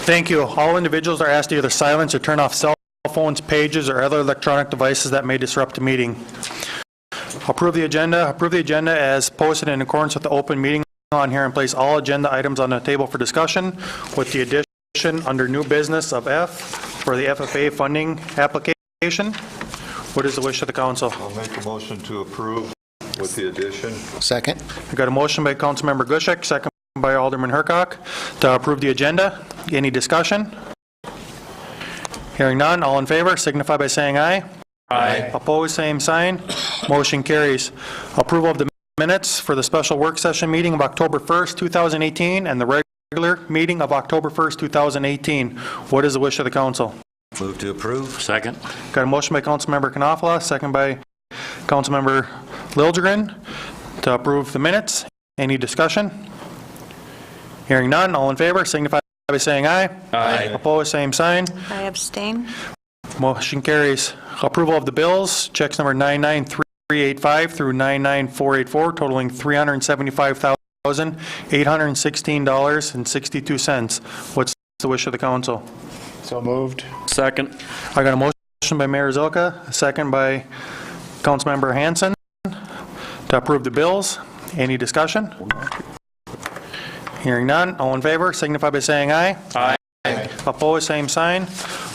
Thank you. All individuals are asked to either silence or turn off cell phones, pages, or other electronic devices that may disrupt the meeting. Approve the agenda. Approve the agenda as posted in accordance with the open meeting on here and place all agenda items on the table for discussion with the addition under new business of F for the FFA funding application. What is the wish of the council? I'll make a motion to approve with the addition. Second. I got a motion by Councilmember Gushek, second by Alderman Hercock to approve the agenda. Any discussion? Hearing none, all in favor signify by saying aye. Aye. Opposed, same sign. Motion carries. Approval of the minutes for the special work session meeting of October 1st, 2018 and the regular meeting of October 1st, 2018. What is the wish of the council? Move to approve. Second. Got a motion by Councilmember Knopfler, second by Councilmember Liljegren to approve the minutes. Any discussion? Hearing none, all in favor signify by saying aye. Aye. Opposed, same sign. I abstain. Motion carries. Approval of the bills, checks number 99385 through 99484, totaling $375,816.62. What's the wish of the council? So moved. Second. I got a motion by Mayor Zilka, a second by Councilmember Hanson to approve the bills. Any discussion? Hearing none, all in favor signify by saying aye. Aye. Opposed, same sign.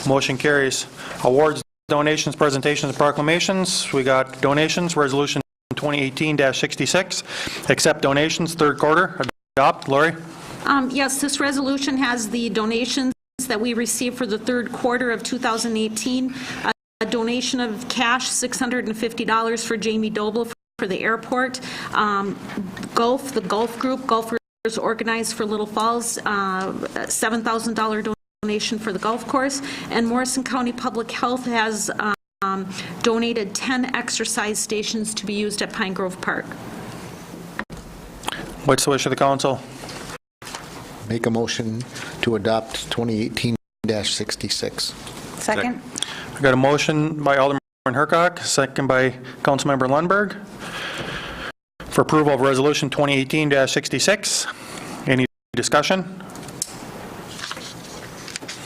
Motion carries. Awards, donations, presentations, and proclamations. We got donations, resolution 2018-66. Accept donations, third quarter. Adopt. Lori? Yes, this resolution has the donations that we received for the third quarter of 2018. A donation of cash, $650 for Jamie Doble for the airport. The Gulf Group, Golfers Organized for Little Falls, $7,000 donation for the golf course. And Morrison County Public Health has donated 10 exercise stations to be used at Pine Grove Park. What's the wish of the council? Make a motion to adopt 2018-66. Second. I got a motion by Alderman Hercock, second by Councilmember Lundberg for approval of resolution 2018-66. Any discussion?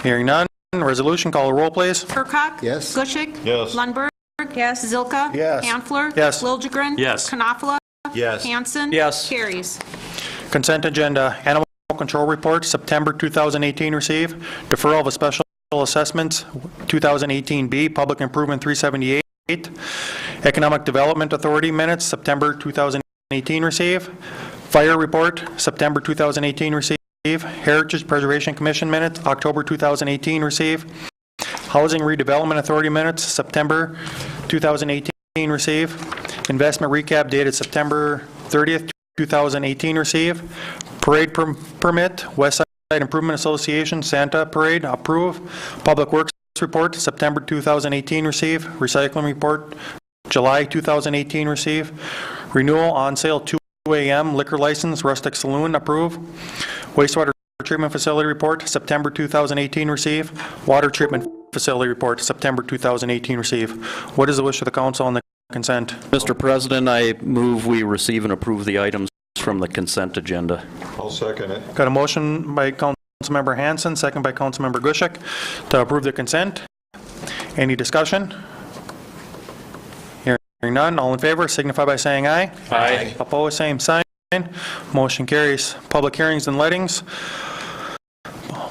Hearing none. Resolution, call a roll, please. Hercock? Yes. Gushik? Yes. Lundberg? Yes. Zilka? Yes. Hanfler? Yes. Liljegren? Yes. Knopfler? Yes. Hanson? Yes. Carries. Consent agenda. Animal control report, September 2018 receive. Deferral of a special assessments, 2018B, public improvement 378. Economic Development Authority minutes, September 2018 receive. Fire report, September 2018 receive. Heritage Preservation Commission minutes, October 2018 receive. Housing Redevelopment Authority minutes, September 2018 receive. Investment recap dated September 30th, 2018 receive. Parade permit, West Side Improvement Association, Santa Parade, approve. Public Works report, September 2018 receive. Recycling report, July 2018 receive. Renewal on sale 2 a.m. liquor license, Rustic Saloon, approve. Wastewater treatment facility report, September 2018 receive. Water treatment facility report, September 2018 receive. What is the wish of the council on the consent? Mr. President, I move we receive and approve the items from the consent agenda. I'll second it. Got a motion by Councilmember Hanson, second by Councilmember Gushek to approve the consent. Any discussion? Hearing none, all in favor signify by saying aye. Aye. Opposed, same sign. Motion carries. Public hearings and lettings.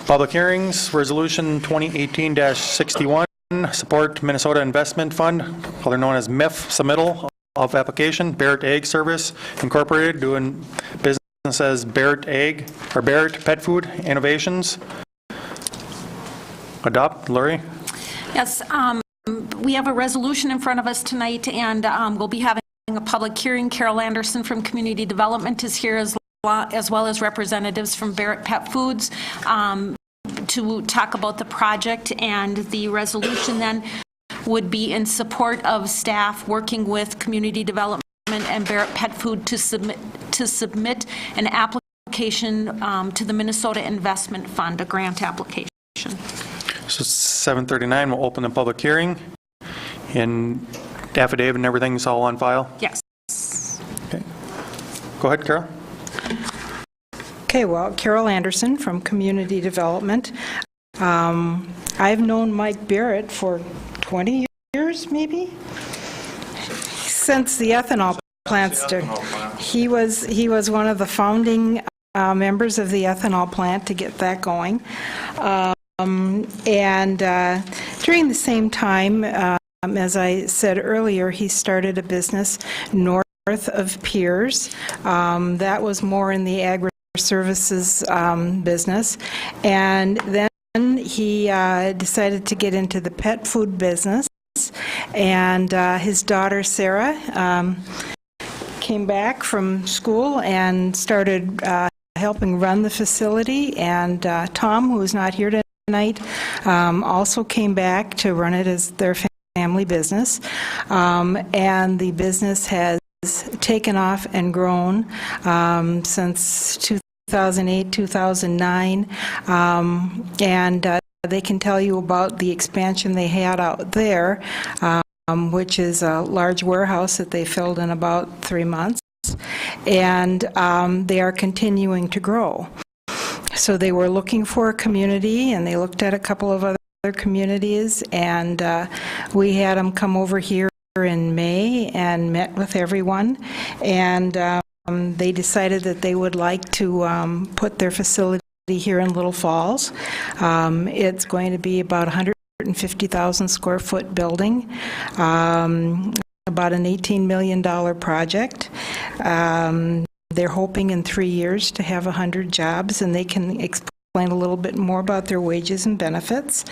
Public hearings, resolution 2018-61, support Minnesota Investment Fund, otherwise known as MIF, submittal of application, Barrett Egg Service Incorporated, doing business as Barrett Egg, or Barrett Pet Food Innovations. Adopt. Lori? Yes, we have a resolution in front of us tonight, and we'll be having a public hearing. Carol Anderson from Community Development is here, as well as representatives from Barrett Pet Foods, to talk about the project. And the resolution then would be in support of staff working with Community Development and Barrett Pet Food to submit an application to the Minnesota Investment Fund, a grant application. So 7:39, we'll open the public hearing, and affidavit and everything's all on file? Yes. Okay. Go ahead, Carol. Okay, well, Carol Anderson from Community Development. I've known Mike Barrett for 20 years, maybe? Since the ethanol plant started. He was one of the founding members of the ethanol plant to get that going. And during the same time, as I said earlier, he started a business north of Piers. That was more in the agri-services business. And then he decided to get into the pet food business. And his daughter, Sarah, came back from school and started helping run the facility. And Tom, who is not here tonight, also came back to run it as their family business. And the business has taken off and grown since 2008, 2009. And they can tell you about the expansion they had out there, which is a large warehouse that they filled in about 3 months. And they are continuing to grow. So they were looking for a community, and they looked at a couple of other communities, and we had them come over here in May and met with everyone, and they decided that they would like to put their facility here in Little Falls. It's going to be about 150,000 square foot building, about an $18 million project. They're hoping in 3 years to have 100 jobs, and they can explain a little bit more about their wages and benefits.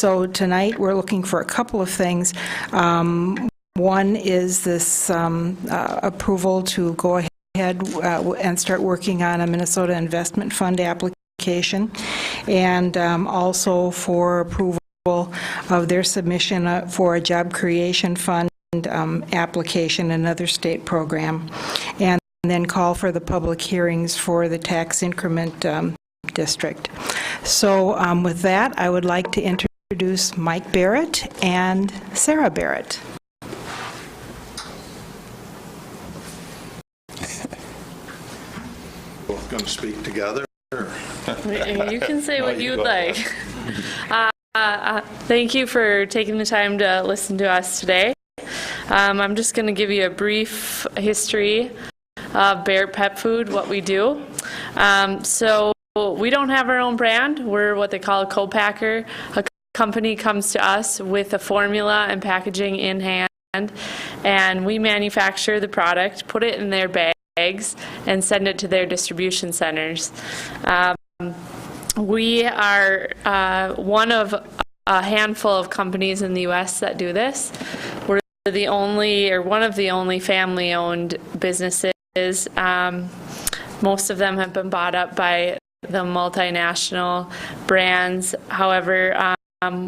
So tonight we're looking for a couple of things. One is this approval to go ahead and start working on a Minnesota Investment Fund application, and also for approval of their submission for a Job Creation Fund application, another state program, and then call for the public hearings for the tax increment district. So with that, I would like to introduce Mike Barrett and Sarah Barrett. Both going to speak together? You can say what you'd like. Thank you for taking the time to listen to us today. I'm just going to give you a brief history of Barrett Pet Food, what we do. So we don't have our own brand. We're what they call a co-packer. A company comes to us with a formula and packaging in hand, and we manufacture the product, put it in their bags, and send it to their distribution centers. We are one of a handful of companies in the U.S. that do this. We're the only, or one of the only family-owned businesses. Most of them have been bought up by the multinational brands. However,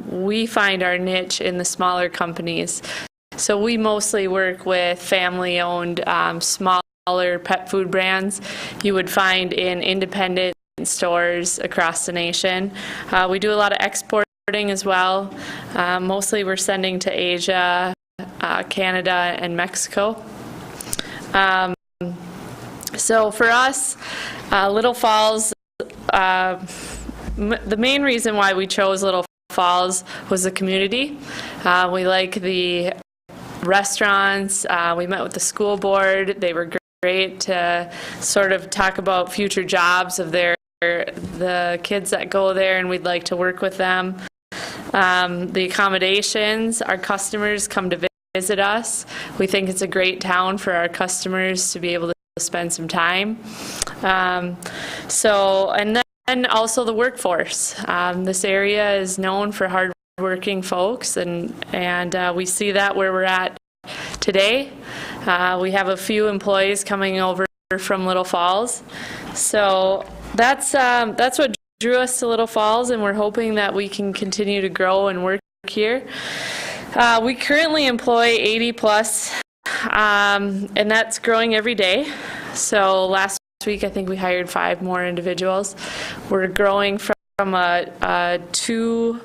we find our niche in the smaller companies. So we mostly work with family-owned, smaller pet food brands you would find in independent stores across the nation. We do a lot of exporting as well. Mostly we're sending to Asia, Canada, and Mexico. So for us, Little Falls, the main reason why we chose Little Falls was the community. We like the restaurants. We met with the school board. They were great to sort of talk about future jobs of the kids that go there, and we'd like to work with them. The accommodations, our customers come to visit us. We think it's a great town for our customers to be able to spend some time. And then also the workforce. This area is known for hard-working folks, and we see that where we're at today. We have a few employees coming over from Little Falls. So that's what drew us to Little Falls, and we're hoping that we can continue to grow and work here. We currently employ 80 plus, and that's growing every day. So last week, I think we hired 5 more individuals. We're growing from two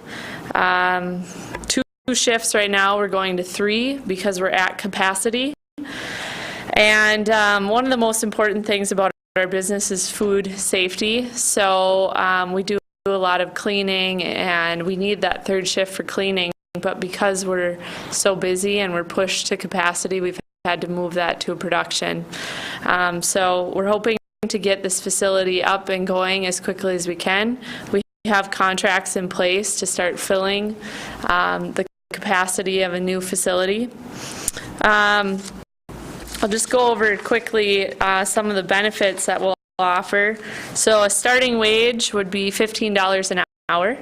shifts right now. We're going to 3 because we're at capacity. And one of the most important things about our business is food safety. So we do a lot of cleaning, and we need that third shift for cleaning. But because we're so busy and we're pushed to capacity, we've had to move that to a production. So we're hoping to get this facility up and going as quickly as we can. We have contracts in place to start filling the capacity of a new facility. I'll just go over quickly some of the benefits that we'll offer. So a starting wage would be $15 an hour.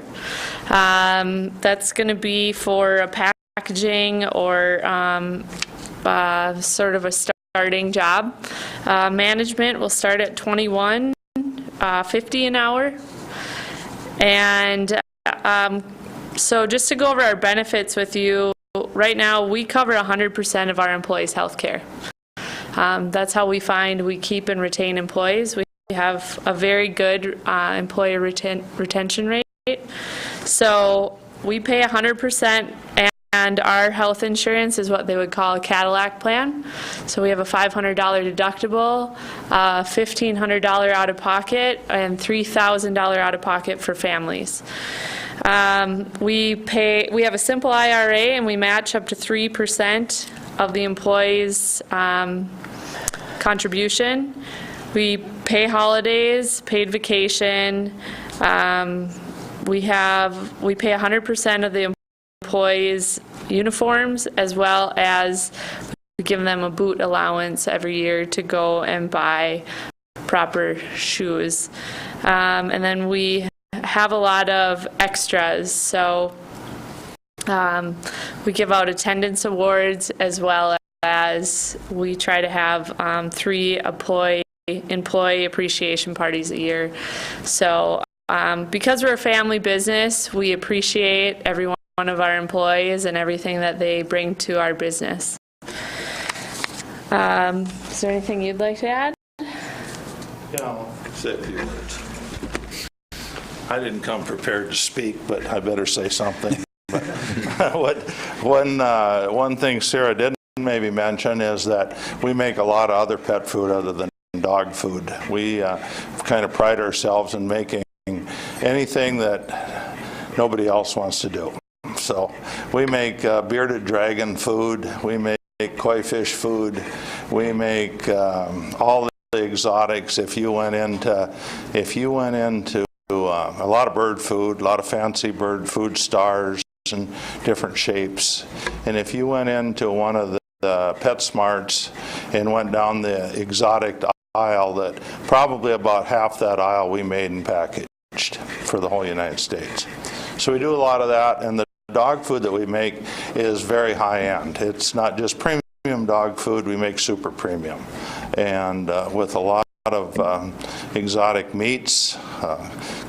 That's going to be for a packaging or sort of a starting job. Management will start at $21.50 an hour. And so just to go over our benefits with you, right now we cover 100% of our employees' health care. That's how we keep and retain employees. We have a very good employee retention rate. So we pay 100%, and our health insurance is what they would call a Cadillac plan. So we have a $500 deductible, $1,500 out of pocket, and $3,000 out of pocket for families. We have a simple IRA, and we match up to 3% of the employee's contribution. We pay holidays, paid vacation. We pay 100% of the employees' uniforms, as well as we give them a boot allowance every year to go and buy proper shoes. And then we have a lot of extras. So we give out attendance awards, as well as we try to have 3 employee appreciation parties a year. So because we're a family business, we appreciate every one of our employees and everything that they bring to our business. Is there anything you'd like to add? Say a few words. I didn't come prepared to speak, but I better say something. One thing Sarah didn't maybe mention is that we make a lot of other pet food other than dog food. We kind of pride ourselves in making anything that nobody else wants to do. So we make bearded dragon food, we make koi fish food, we make all the exotics. If you went into a lot of bird food, a lot of fancy bird food, stars and different shapes. And if you went into one of the PetSmarts and went down the exotic aisle, that probably about half that aisle we made and packaged for the whole United States. So we do a lot of that, and the dog food that we make is very high-end. It's not just premium dog food, we make super premium. And with a lot of exotic meats,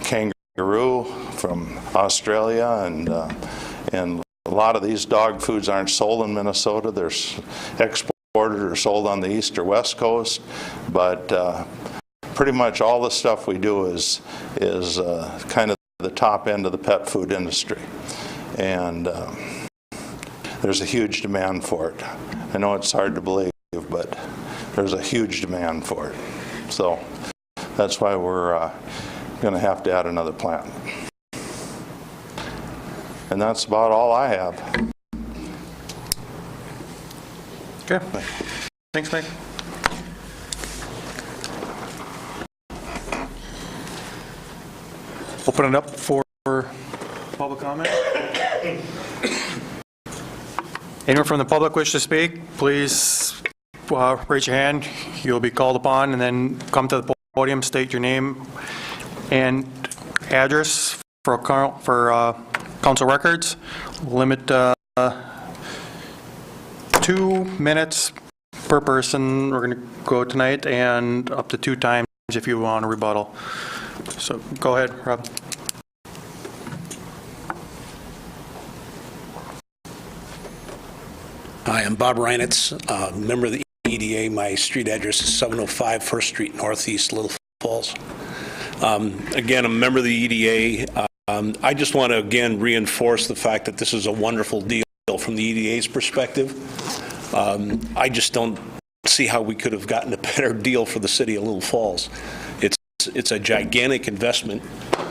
kangaroo from Australia, and a lot of these dog foods aren't sold in Minnesota. They're exported or sold on the east or west coast, but pretty much all the stuff we do is kind of the top end of the pet food industry. And there's a huge demand for it. I know it's hard to believe, but there's a huge demand for it. So that's why we're going to have to add another plant. And that's about all I have. Okay. Thanks, Mike. Open it up for public comment. Anyone from the public wish to speak, please raise your hand. You'll be called upon, and then come to the podium, state your name and address for council records. Limit 2 minutes per person. We're going to go tonight, and up to 2 times if you want a rebuttal. So go ahead, Rob. Hi, I'm Bob Reinitz, member of the EDA. My street address is 705 First Street Northeast, Little Falls. Again, I'm a member of the EDA. I just want to again reinforce the fact that this is a wonderful deal from the EDA's perspective. I just don't see how we could have gotten a better deal for the city of Little Falls. It's a gigantic investment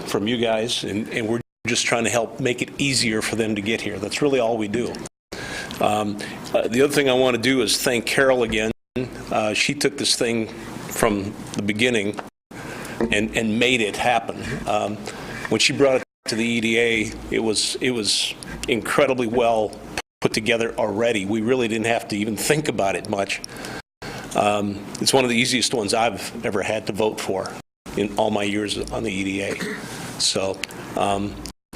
from you guys, and we're just trying to help make it easier for them to get here. That's really all we do. The other thing I want to do is thank Carol again. She took this thing from the beginning and made it happen. When she brought it to the EDA, it was incredibly well put together already. We really didn't have to even think about it much. It's one of the easiest ones I've ever had to vote for in all my years on the EDA. So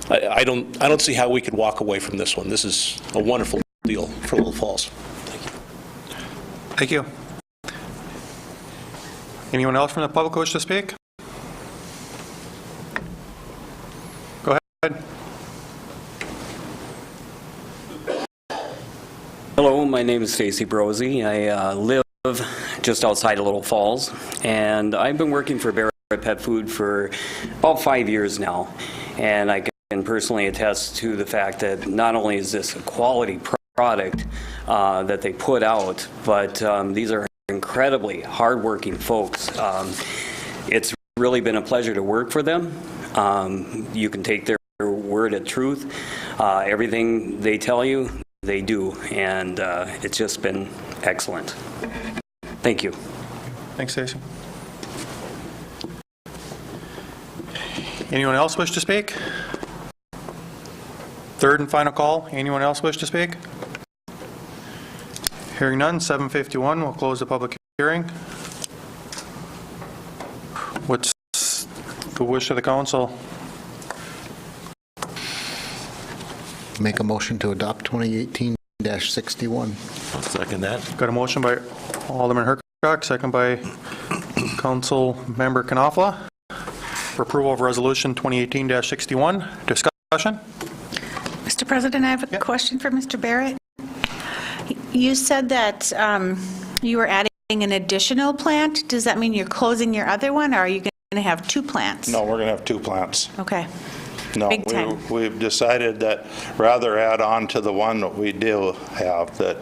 I don't see how we could walk away from this one. This is a wonderful deal for Little Falls. Thank you. Anyone else from the public wish to speak? Go ahead. Hello, my name is Stacy Brosey. I live just outside of Little Falls, and I've been working for Barrett Pet Food for about 5 years now, and I can personally attest to the fact that not only is this a quality product that they put out, but these are incredibly hardworking folks. It's really been a pleasure to work for them. You can take their word of truth. Everything they tell you, they do, and it's just been excellent. Thank you. Thanks, Stacy. Anyone else wish to speak? Third and final call. Anyone else wish to speak? Hearing none, 7:51, we'll close the public hearing. What's the wish of the council? Make a motion to adopt 2018-61. I'll second that. Got a motion by Alderman Hercock, second by Council Member Knopfler for approval of Resolution 2018-61. Discussion? Mr. President, I have a question for Mr. Barrett. You said that you were adding an additional plant. Does that mean you're closing your other one, or are you going to have 2 plants? No, we're going to have 2 plants. Okay. No, Big time. we've decided that rather add on to the one that we do have, that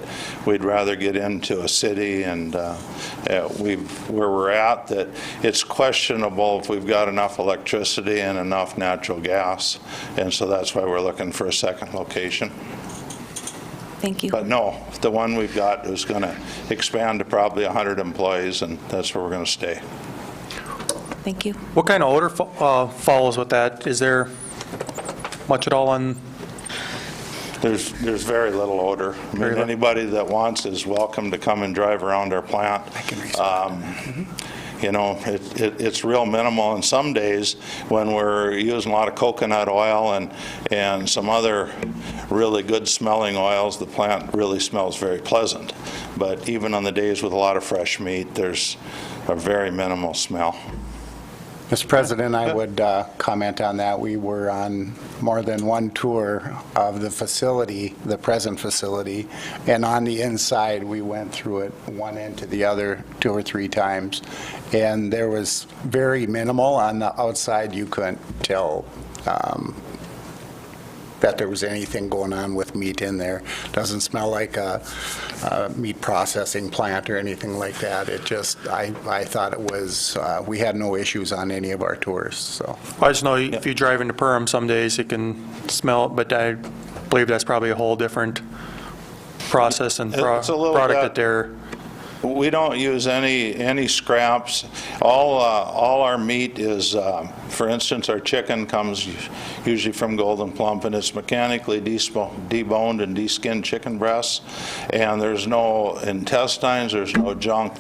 we'd rather get into a city, and where we're at, that it's questionable if we've got enough electricity and enough natural gas, and so that's why we're looking for a second location. Thank you. But no, the one we've got is going to expand to probably 100 employees, and that's where we're going to stay. Thank you. What kind of odor follows with that? Is there much at all on? There's very little odor. I mean, anybody that wants is welcome to come and drive around our plant. You know, it's real minimal, and some days when we're using a lot of coconut oil and some other really good smelling oils, the plant really smells very pleasant. But even on the days with a lot of fresh meat, there's a very minimal smell. Mr. President, I would comment on that. We were on more than one tour of the facility, the present facility, and on the inside, we went through it one end to the other 2 or 3 times, and there was very minimal. On the outside, you couldn't tell that there was anything going on with meat in there. Doesn't smell like a meat processing plant or anything like that. It just, I thought it was, we had no issues on any of our tours, so. I just know if you drive into Perham some days, you can smell it, but I believe that's probably a whole different process and product that they're. We don't use any scraps. All our meat is, for instance, our chicken comes usually from Golden Plump, and it's mechanically deboned and deskinned chicken breasts, and there's no intestines, there's no junk,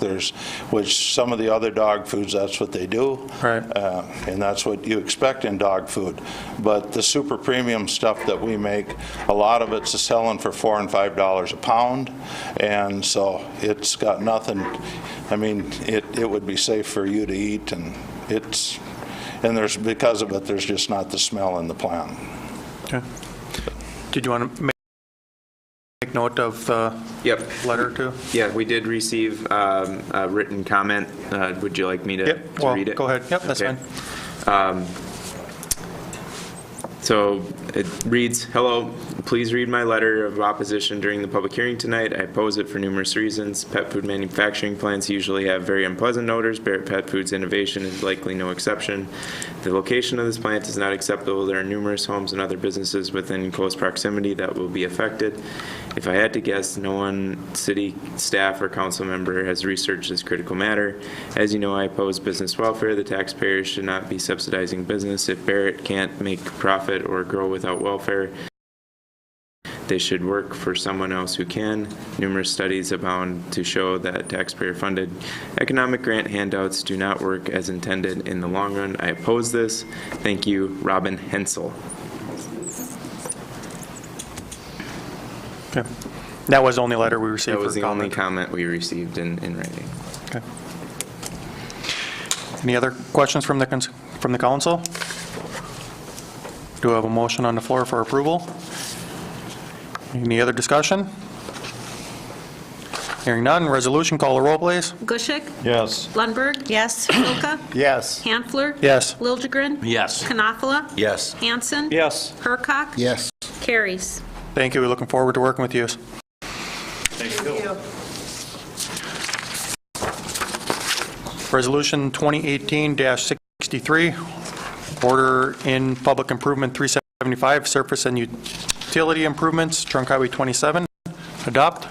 which some of the other dog foods, that's what they do. Right. And that's what you expect in dog food. But the super premium stuff that we make, a lot of it's selling for $4 and $5 a pound, and so it's got nothing. I mean, it would be safe for you to eat, and there's, because of it, there's just not the smell in the plant. Okay. Did you want to make note of the letter too? Yeah, we did receive a written comment. Would you like me to, to read it? Go ahead. Yep, that's fine. So it reads, "Hello, please read my letter of opposition during the public hearing tonight. I oppose it for numerous reasons. Pet food manufacturing plants usually have very unpleasant odors. Barrett Pet Foods innovation is likely no exception. The location of this plant is not acceptable. There are numerous homes and other businesses within close proximity that will be affected. If I had to guess, no one city staff or council member has researched this critical matter. As you know, I oppose business welfare. The taxpayers should not be subsidizing business. If Barrett can't make profit or grow without welfare, they should work for someone else who can. Numerous studies abound to show that taxpayer-funded economic grant handouts do not work as intended in the long run. I oppose this. Thank you, Robin Hensel." Okay. That was the only letter we received That was for the only comment. comment we received in writing. Okay. Any other questions from the council? Do we have a motion on the floor for approval? Any other discussion? Hearing none, resolution, call the roll, please. Gushik? Yes. Lundberg? Yes. Pilka? Yes. Hanfler? Yes. Liljegren? Yes. Knopfler? Yes. Hanson? Yes. Hurkok? Yes. Carries. Thank you. We're looking forward to working with you. Resolution 2018-63, order in public improvement 375, surface and utility improvements, Trunk Highway 27. Adopt.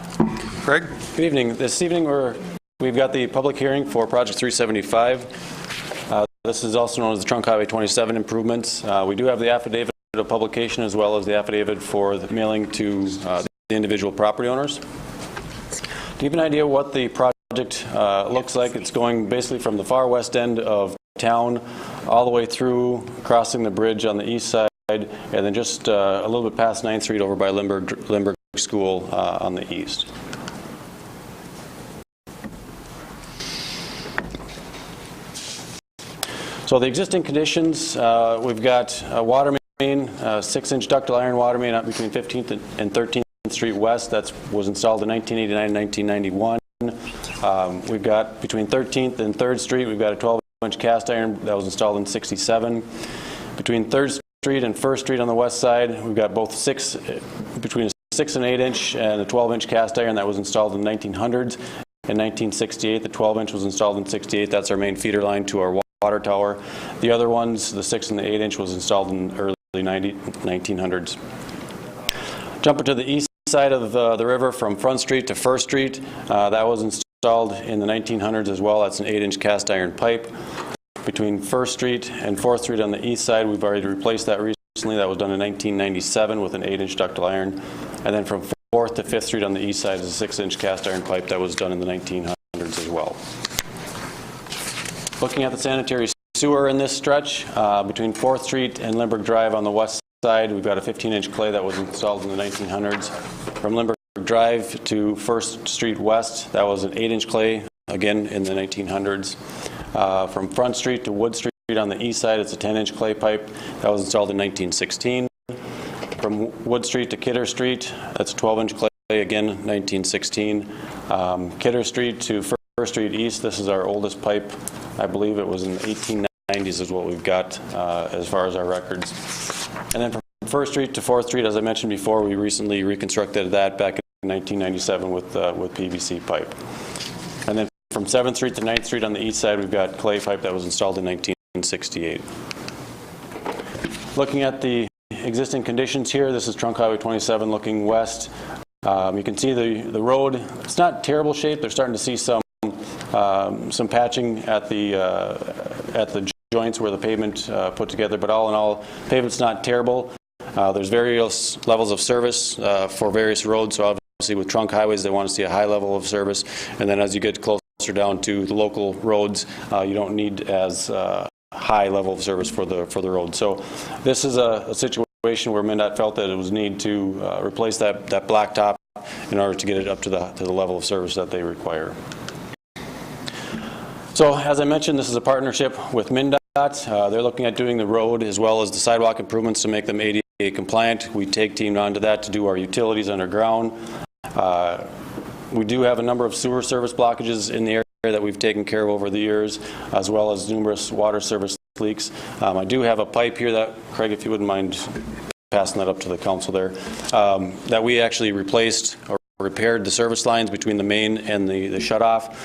Greg? Good evening. This evening we've got the public hearing for Project 375. This is also known as the Trunk Highway 27 improvements. We do have the affidavit of publication as well as the affidavit for the mailing to the individual property owners. To give you an idea what the project looks like, it's going basically from the far west end of town all the way through, crossing the bridge on the east side, and then just a little bit past 9th Street over by Lindbergh School on the east. So the existing conditions, we've got a water main, 6-inch ductile iron water main up between 15th and 13th Street West. That was installed in 1989 and 1991. We've got between 13th and 3rd Street, we've got a 12-inch cast iron that was installed in 67. Between 3rd Street and 1st Street on the west side, we've got both between a 6 and 8-inch and a 12-inch cast iron that was installed in the 1900s. In 1968, the 12-inch was installed in 68. That's our main feeder line to our water tower. The other ones, the 6 and the 8-inch, was installed in early 1900s. Jumping to the east side of the river from Front Street to 1st Street, that was installed in the 1900s as well. That's an 8-inch cast iron pipe. Between 1st Street and 4th Street on the east side, we've already replaced that recently. That was done in 1997 with an 8-inch ductile iron. And then from 4th to 5th Street on the east side is a 6-inch cast iron pipe that was done in the 1900s as well. Looking at the sanitary sewer in this stretch, between 4th Street and Lindbergh Drive on the west side, we've got a 15-inch clay that was installed in the 1900s. From Lindbergh Drive to 1st Street West, that was an 8-inch clay, again in the 1900s. From Front Street to Wood Street on the east side, it's a 10-inch clay pipe that was installed in 1916. From Wood Street to Kidder Street, that's a 12-inch clay, again 1916. Kidder Street to 1st Street East, this is our oldest pipe. I believe it was in the 1890s is what we've got as far as our records. And then from 1st Street to 4th Street, as I mentioned before, we recently reconstructed that back in 1997 with PVC pipe. And then from 7th Street to 9th Street on the east side, we've got clay pipe that was installed in 1968. Looking at the existing conditions here, this is Trunk Highway 27 looking west. You can see the road, it's not terrible shape. They're starting to see some patching at the joints where the pavement put together, but all in all, pavement's not terrible. There's various levels of service for various roads, so obviously with trunk highways, they want to see a high level of service, and then as you get closer down to the local roads, you don't need as high level of service for the road. So this is a situation where MnDOT felt that it was need to replace that blacktop in order to get it up to the level of service that they require. So as I mentioned, this is a partnership with MnDOT. They're looking at doing the road as well as the sidewalk improvements to make them ADA compliant. We take team onto that to do our utilities underground. We do have a number of sewer service blockages in the area that we've taken care of over the years, as well as numerous water service leaks. I do have a pipe here that, Craig, if you wouldn't mind passing that up to the council there, that we actually replaced or repaired the service lines between the main and the shutoff.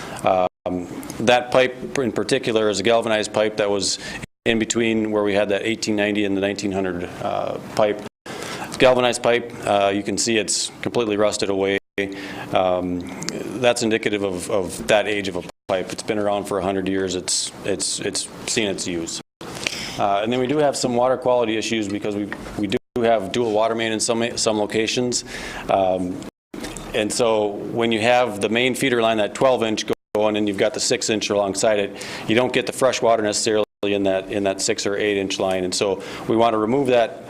That pipe in particular is a galvanized pipe that was in between where we had that 1890 and the 1900 pipe. It's galvanized pipe. You can see it's completely rusted away. That's indicative of that age of a pipe. It's been around for 100 years. It's seen its use. And then we do have some water quality issues because we do have dual water main in some locations. And so when you have the main feeder line, that 12-inch going, and you've got the 6-inch alongside it, you don't get the fresh water necessarily in that 6 or 8-inch line. And so we want to remove that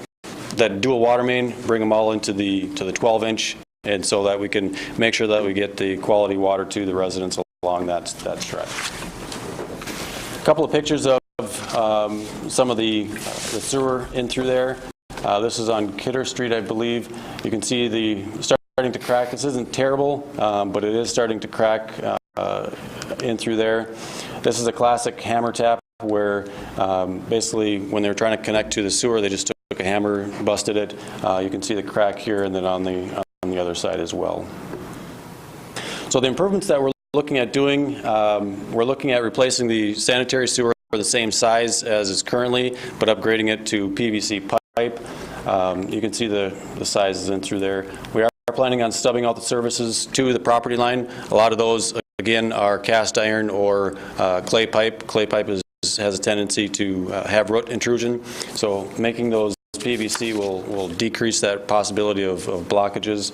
dual water main, bring them all into the 12-inch, and so that we can make sure that we get the quality water to the residents along that stretch. A couple of pictures of some of the sewer in through there. This is on Kidder Street, I believe. You can see starting to crack. This isn't terrible, but it is starting to crack in through there. This is a classic hammer tap where basically when they were trying to connect to the sewer, they just took a hammer, busted it. You can see the crack here and then on the other side as well. So the improvements that we're looking at doing, we're looking at replacing the sanitary sewer the same size as is currently, but upgrading it to PVC pipe. You can see the sizes in through there. We are planning on stubbing out the services to the property line. A lot of those, again, are cast iron or clay pipe. Clay pipe has a tendency to have root intrusion, so making those PVC will decrease that possibility of blockages.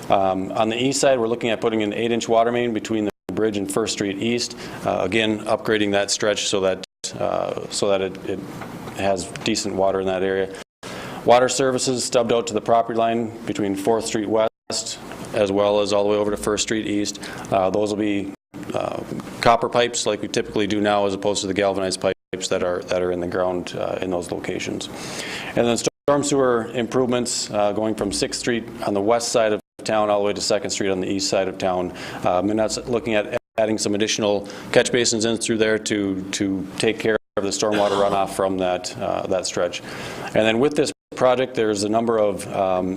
On the east side, we're looking at putting an 8-inch water main between the bridge and First Street East. Again, upgrading that stretch so that it has decent water in that area. Water services stubbed out to the property line between 4th Street West as well as all the way over to First Street East. Those will be copper pipes like we typically do now as opposed to the galvanized pipes that are in the ground in those locations. And then storm sewer improvements going from 6th Street on the west side of town all the way to 2nd Street on the east side of town. And that's looking at adding some additional catch basins in through there to take care of the stormwater runoff from that stretch. And then with this project, there's a number of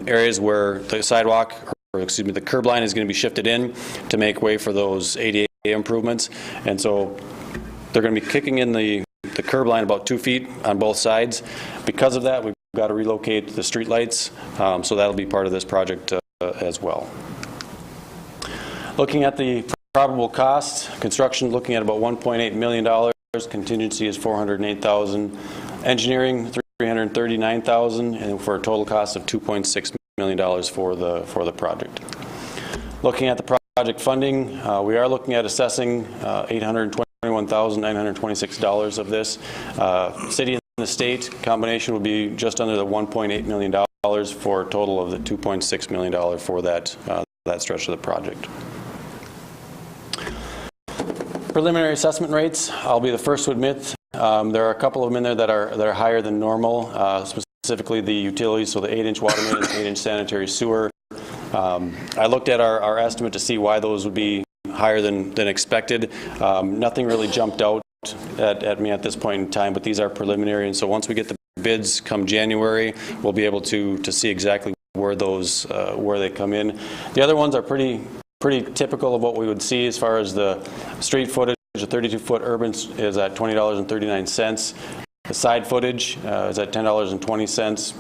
areas where the sidewalk, or excuse me, the curb line is going to be shifted in to make way for those ADA improvements. And so they're going to be kicking in the curb line about 2 feet on both sides. Because of that, we've got to relocate the street lights, so that'll be part of this project as well. Looking at the probable cost, construction looking at about $1.8 million, contingency is $408,000, engineering $339,000, and for a total cost of $2.6 million for the project. Looking at the project funding, we are looking at assessing $821,926 of this. City and the state combination would be just under the $1.8 million for a total of the $2.6 million for that stretch of the project. Preliminary assessment rates, I'll be the first to admit there are a couple of them in there that are higher than normal, specifically the utilities, so the 8-inch water main and 8-inch sanitary sewer. I looked at our estimate to see why those would be higher than expected. Nothing really jumped out at me at this point in time, but these are preliminary, and so once we get the bids come January, we'll be able to see exactly where they come in. The other ones are pretty typical of what we would see as far as the street footage. A 32-foot urban is at $20.39. The side footage is at $10.20.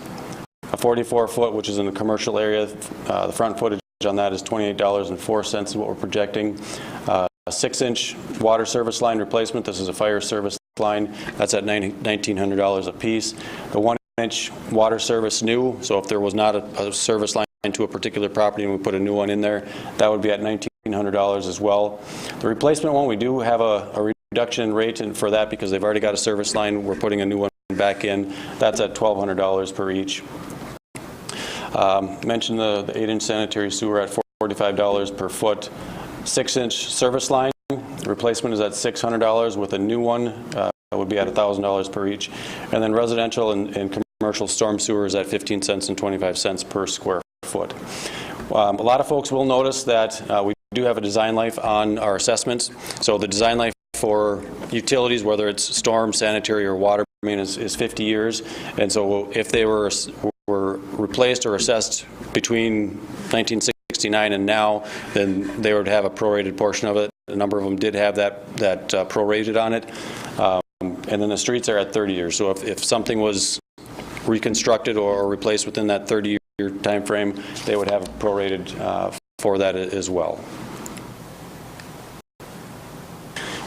A 44-foot, which is in the commercial area, the front footage on that is $28.04 is what we're projecting. A 6-inch water service line replacement, this is a fire service line, that's at $1,900 a piece. The 1-inch water service new, so if there was not a service line to a particular property and we put a new one in there, that would be at $1,900 as well. The replacement one, we do have a reduction in rate for that because they've already got a service line. We're putting a new one back in. That's at $1,200 per each. Mentioned the 8-inch sanitary sewer at $45 per foot. 6-inch service line replacement is at $600 with a new one that would be at $1,000 per each. And then residential and commercial storm sewer is at 15 cents and 25 cents per square foot. A lot of folks will notice that we do have a design life on our assessments. So the design life for utilities, whether it's storm, sanitary, or water main, is 50 years. And so if they were replaced or assessed between 1969 and now, then they would have a prorated portion of it. A number of them did have that prorated on it. And then the streets are at 30 years. So if something was reconstructed or replaced within that 30-year time frame, they would have prorated for that as well.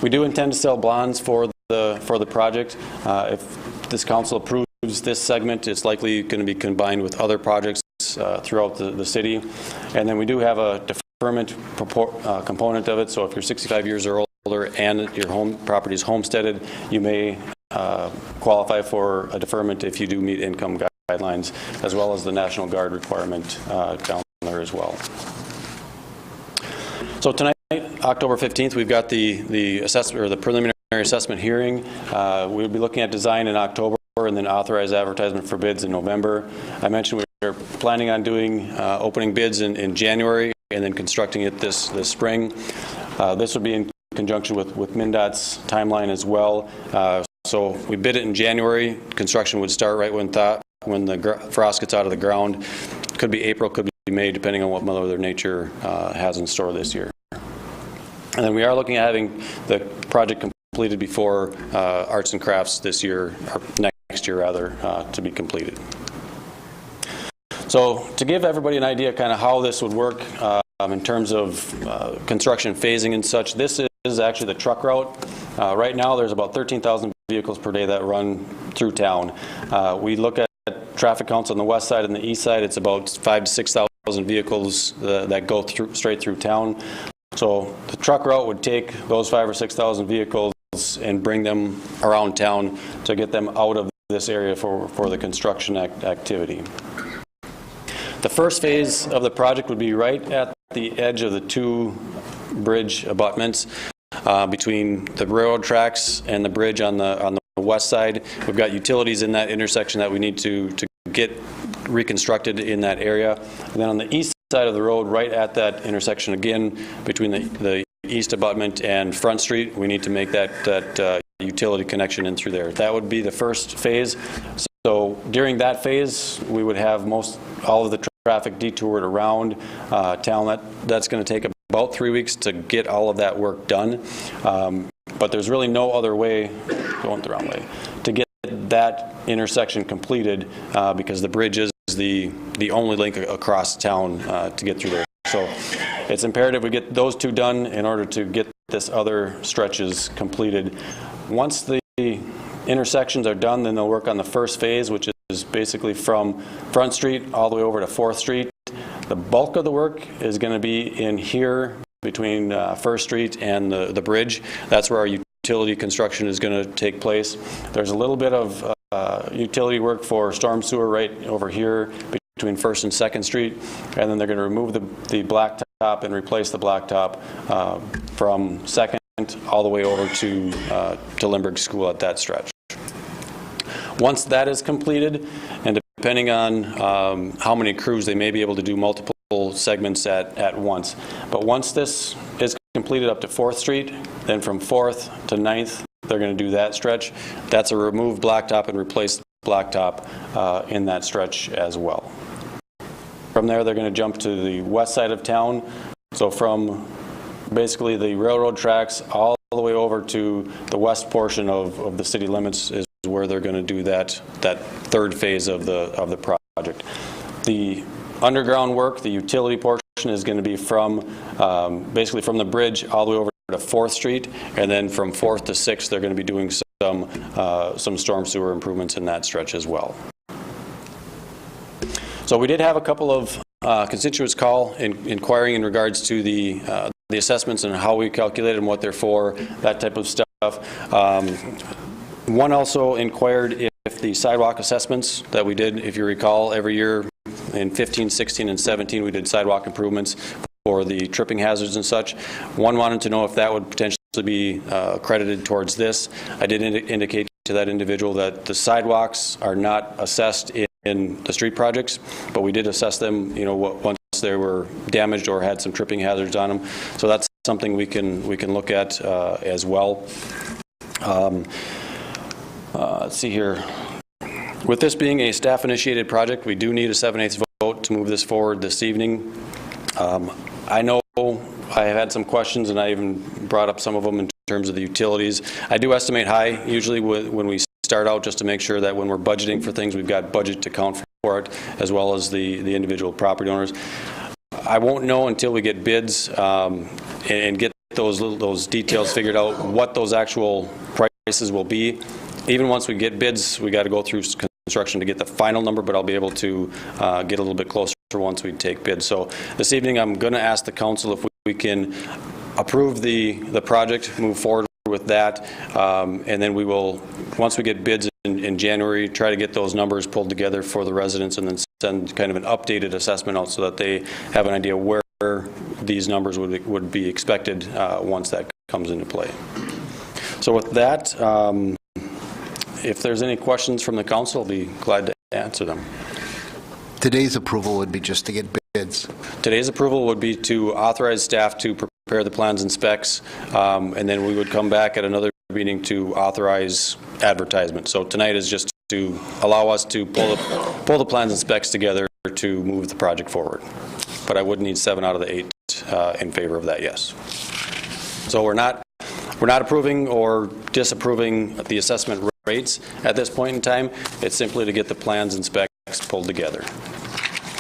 We do intend to sell bonds for the project. If this council approves this segment, it's likely going to be combined with other projects throughout the city. And then we do have a deferment component of it. So if you're 65 years or older and your property is homesteaded, you may qualify for a deferment if you do meet income guidelines, as well as the National Guard requirement down there as well. So tonight, October 15th, we've got the assessment, or the preliminary assessment hearing. We'll be looking at design in October and then authorize advertisement for bids in November. I mentioned we're planning on doing opening bids in January and then constructing it this spring. This would be in conjunction with MnDOT's timeline as well. So we bid it in January. Construction would start right when the frost gets out of the ground. Could be April, could be May, depending on what Mother Nature has in store this year. And then we are looking at having the project completed before Arts and Crafts this year, or next year rather, to be completed. So to give everybody an idea kind of how this would work in terms of construction phasing and such, this is actually the truck route. Right now there's about 13,000 vehicles per day that run through town. We look at traffic counts on the west side and the east side. It's about 5,000 to 6,000 vehicles that go straight through town. So the truck route would take those 5,000 or 6,000 vehicles and bring them around town to get them out of this area for the construction activity. The first phase of the project would be right at the edge of the two bridge abutments between the railroad tracks and the bridge on the west side. We've got utilities in that intersection that we need to get reconstructed in that area. And then on the east side of the road, right at that intersection again, between the east abutment and Front Street, we need to make that utility connection in through there. That would be the first phase. So during that phase, we would have all of the traffic detoured around town. That's going to take about 3 weeks to get all of that work done. But there's really no other way, going the wrong way, to get that intersection completed because the bridge is the only link across town to get through there. So it's imperative we get those two done in order to get this other stretches completed. Once the intersections are done, then they'll work on the first phase, which is basically from Front Street all the way over to 4th Street. The bulk of the work is going to be in here between 1st Street and the bridge. That's where our utility construction is going to take place. There's a little bit of utility work for storm sewer right over here between 1st and 2nd Street, and then they're going to remove the blacktop and replace the blacktop from 2nd all the way over to Lindbergh School at that stretch. Once that is completed, and depending on how many crews, they may be able to do multiple segments at once. But once this is completed up to 4th Street, then from 4th to 9th, they're going to do that stretch. That's a remove blacktop and replace blacktop in that stretch as well. From there, they're going to jump to the west side of town. So from basically the railroad tracks all the way over to the west portion of the city limits is where they're going to do that third phase of the project. The underground work, the utility portion, is going to be from basically from the bridge all the way over to 4th Street, and then from 4th to 6th they're going to be doing some storm sewer improvements in that stretch as well. So we did have a couple of constituents call inquiring in regards to the assessments and how we calculate them, what they're for, that type of stuff. One also inquired if the sidewalk assessments that we did, if you recall, every year in 15, 16, and 17, we did sidewalk improvements for the tripping hazards and such. One wanted to know if that would potentially be credited towards this. I did indicate to that individual that the sidewalks are not assessed in the street projects, but we did assess them, once they were damaged or had some tripping hazards on them. So that's something we can look at as well. Let's see here. With this being a staff-initiated project, we do need a 7/8 vote to move this forward this evening. I know I have had some questions, and I even brought up some of them in terms of the utilities. I do estimate high usually when we start out, just to make sure that when we're budgeting for things, we've got budget to count for it, as well as the individual property owners. I won't know until we get bids and get those details figured out, what those actual prices will be. Even once we get bids, we got to go through construction to get the final number, but I'll be able to get a little bit closer once we take bids. So this evening, I'm going to ask the council if we can approve the project, move forward with that, and then we will, once we get bids in January, try to get those numbers pulled together for the residents, and then send kind of an updated assessment out so that they have an idea where these numbers would be expected once that comes into play. So with that, if there's any questions from the council, I'll be glad to answer them. Today's approval would be just to get bids. Today's approval would be to authorize staff to prepare the plans and specs, and then we would come back at another meeting to authorize advertisement. So tonight is just to allow us to pull the plans and specs together to move the project forward. But I would need 7 out of the 8 in favor of that, yes. So we're not approving or disapproving the assessment rates at this point in time. It's simply to get the plans and specs pulled together.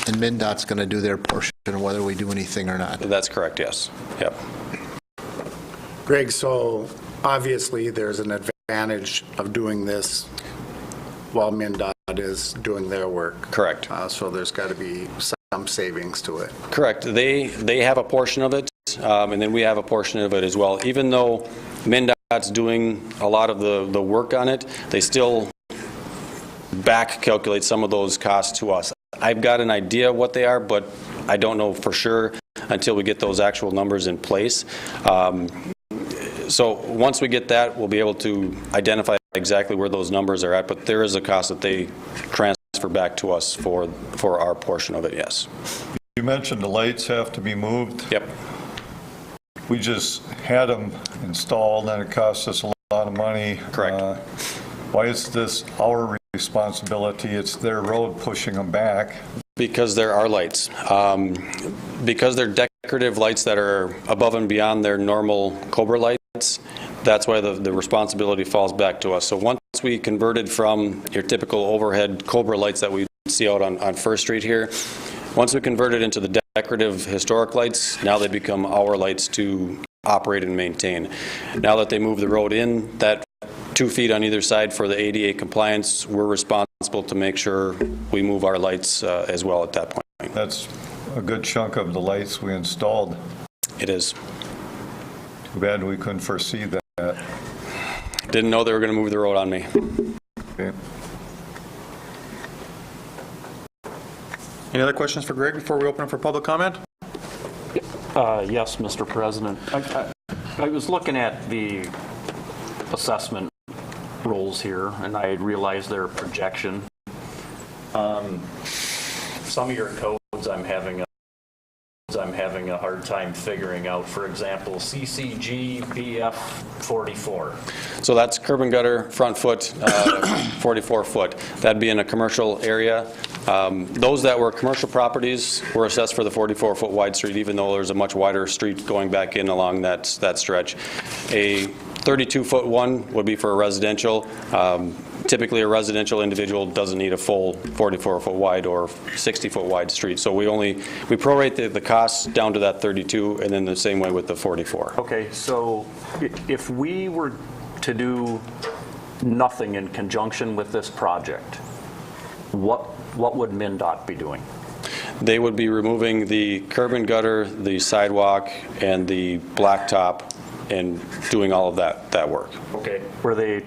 And MnDOT's going to do their portion whether we do anything or not. That's correct, yes. Yep. Greg, so obviously there's an advantage of doing this while MnDOT is doing their work. Correct. So there's got to be some savings to it. Correct. They have a portion of it, and then we have a portion of it as well. Even though MnDOT's doing a lot of the work on it, they still back calculate some of those costs to us. I've got an idea what they are, but I don't know for sure until we get those actual numbers in place. So once we get that, we'll be able to identify exactly where those numbers are at, but there is a cost that they transfer back to us for our portion of it, yes. You mentioned the lights have to be moved. Yep. We just had them installed, and it cost us a lot of money. Correct. Why is this our responsibility? It's their road pushing them back. Because there are lights. Because they're decorative lights that are above and beyond their normal Cobra lights, that's why the responsibility falls back to us. So once we converted from your typical overhead Cobra lights that we see out on First Street here, once we converted into the decorative historic lights, now they become our lights to operate and maintain. Now that they move the road in, that 2 feet on either side for the ADA compliance, we're responsible to make sure we move our lights as well at that point. That's a good chunk of the lights we installed. It is. Too bad we couldn't foresee that. Didn't know they were going to move the road on me. Okay. Any other questions for Greg before we open up for public comment? Yes, Mr. President. I was looking at the assessment rolls here, and I realized their projection. Some of your codes I'm having a hard time figuring out. For example, CCG BF 44. So that's curb and gutter, front foot, 44 foot. That'd be in a commercial area. Those that were commercial properties were assessed for the 44-foot wide street, even though there's a much wider street going back in along that stretch. A 32-foot one would be for a residential. Typically, a residential individual doesn't need a full 44-foot wide or 60-foot wide street. So we prorate the costs down to that 32, and then the same way with the 44. Okay, so if we were to do nothing in conjunction with this project, what would MnDOT be doing? They would be removing the curb and gutter, the sidewalk, and the blacktop, and doing all of that work. Okay. Were they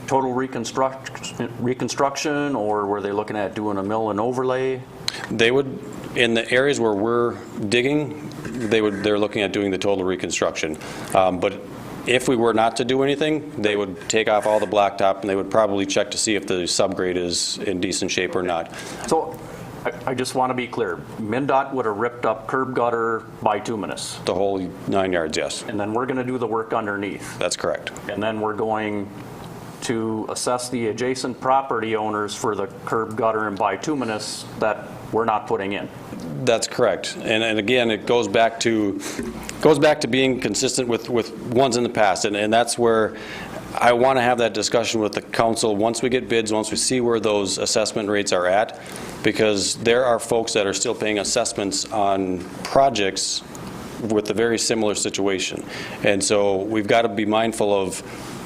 total reconstruction, or were they looking at doing a mill and overlay? They would, in the areas where we're digging, they're looking at doing the total reconstruction. But if we were not to do anything, they would take off all the blacktop, and they would probably check to see if the subgrade is in decent shape or not. So I just want to be clear. MnDOT would have ripped up curb gutter bituminous, The whole 9 yards, yes. and then we're going to do the work underneath. That's correct. And then we're going to assess the adjacent property owners for the curb gutter and bituminous that we're not putting in. That's correct. And again, it goes back to being consistent with ones in the past. And that's where I want to have that discussion with the council once we get bids, once we see where those assessment rates are at, because there are folks that are still paying assessments on projects with a very similar situation. And so we've got to be mindful of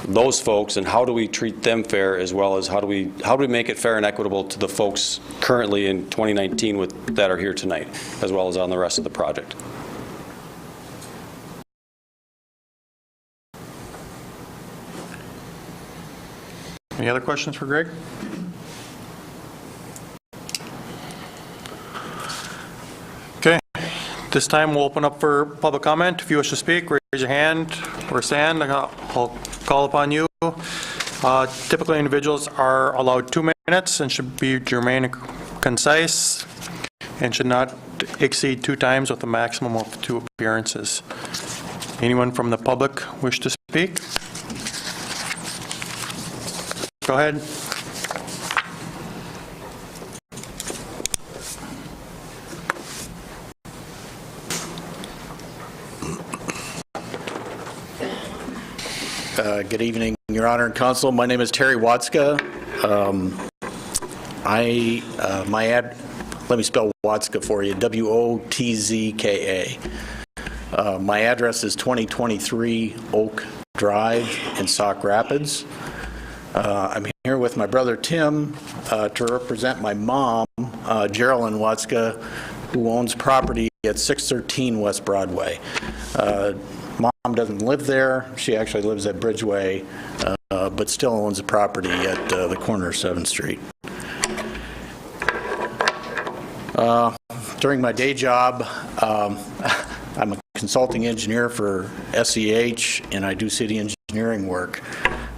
those folks and how do we treat them fair, as well as how do we make it fair and equitable to the folks currently in 2019 that are here tonight, as well as on the rest of the project. Any other questions for Greg? Okay, this time we'll open up for public comment. If you wish to speak, raise your hand or stand. I'll call upon you. Typically, individuals are allowed 2 minutes and should be germane and concise and should not exceed 2 times with a maximum of 2 appearances. Anyone from the public wish to speak? Go ahead. Good evening, Your Honor and Counsel. My name is Terry Watzka. Let me spell Watzka for you, W-O-T-Z-K-A. My address is 2023 Oak Drive in Sauk Rapids. I'm here with my brother Tim to represent my mom, Geraldine Watzka, who owns property at 613 West Broadway. Mom doesn't live there. She actually lives at Bridgeway, but still owns a property at the corner of 7th Street. During my day job, I'm a consulting engineer for SEH, and I do city engineering work.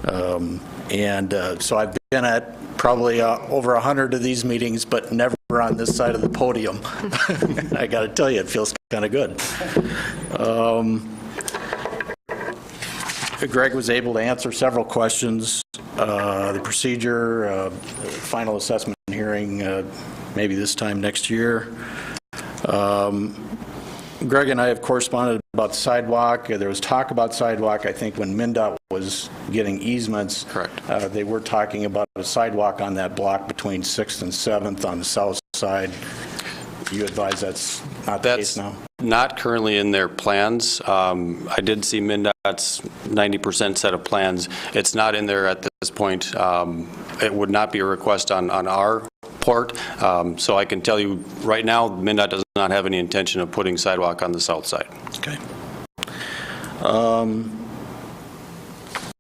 So I've been at probably over 100 of these meetings, but never on this side of the podium. I got to tell you, it feels kind of good. Greg was able to answer several questions. The procedure, final assessment hearing, maybe this time next year. Greg and I have corresponded about the sidewalk. There was talk about sidewalk, I think, when MnDOT was getting easements. Correct. They were talking about a sidewalk on that block between 6th and 7th on the south side. You advise that's not the case now? Not currently in their plans. I did see MnDOT's 90% set of plans. It's not in there at this point. It would not be a request on our part. So I can tell you right now, MnDOT does not have any intention of putting sidewalk on the south side. Okay.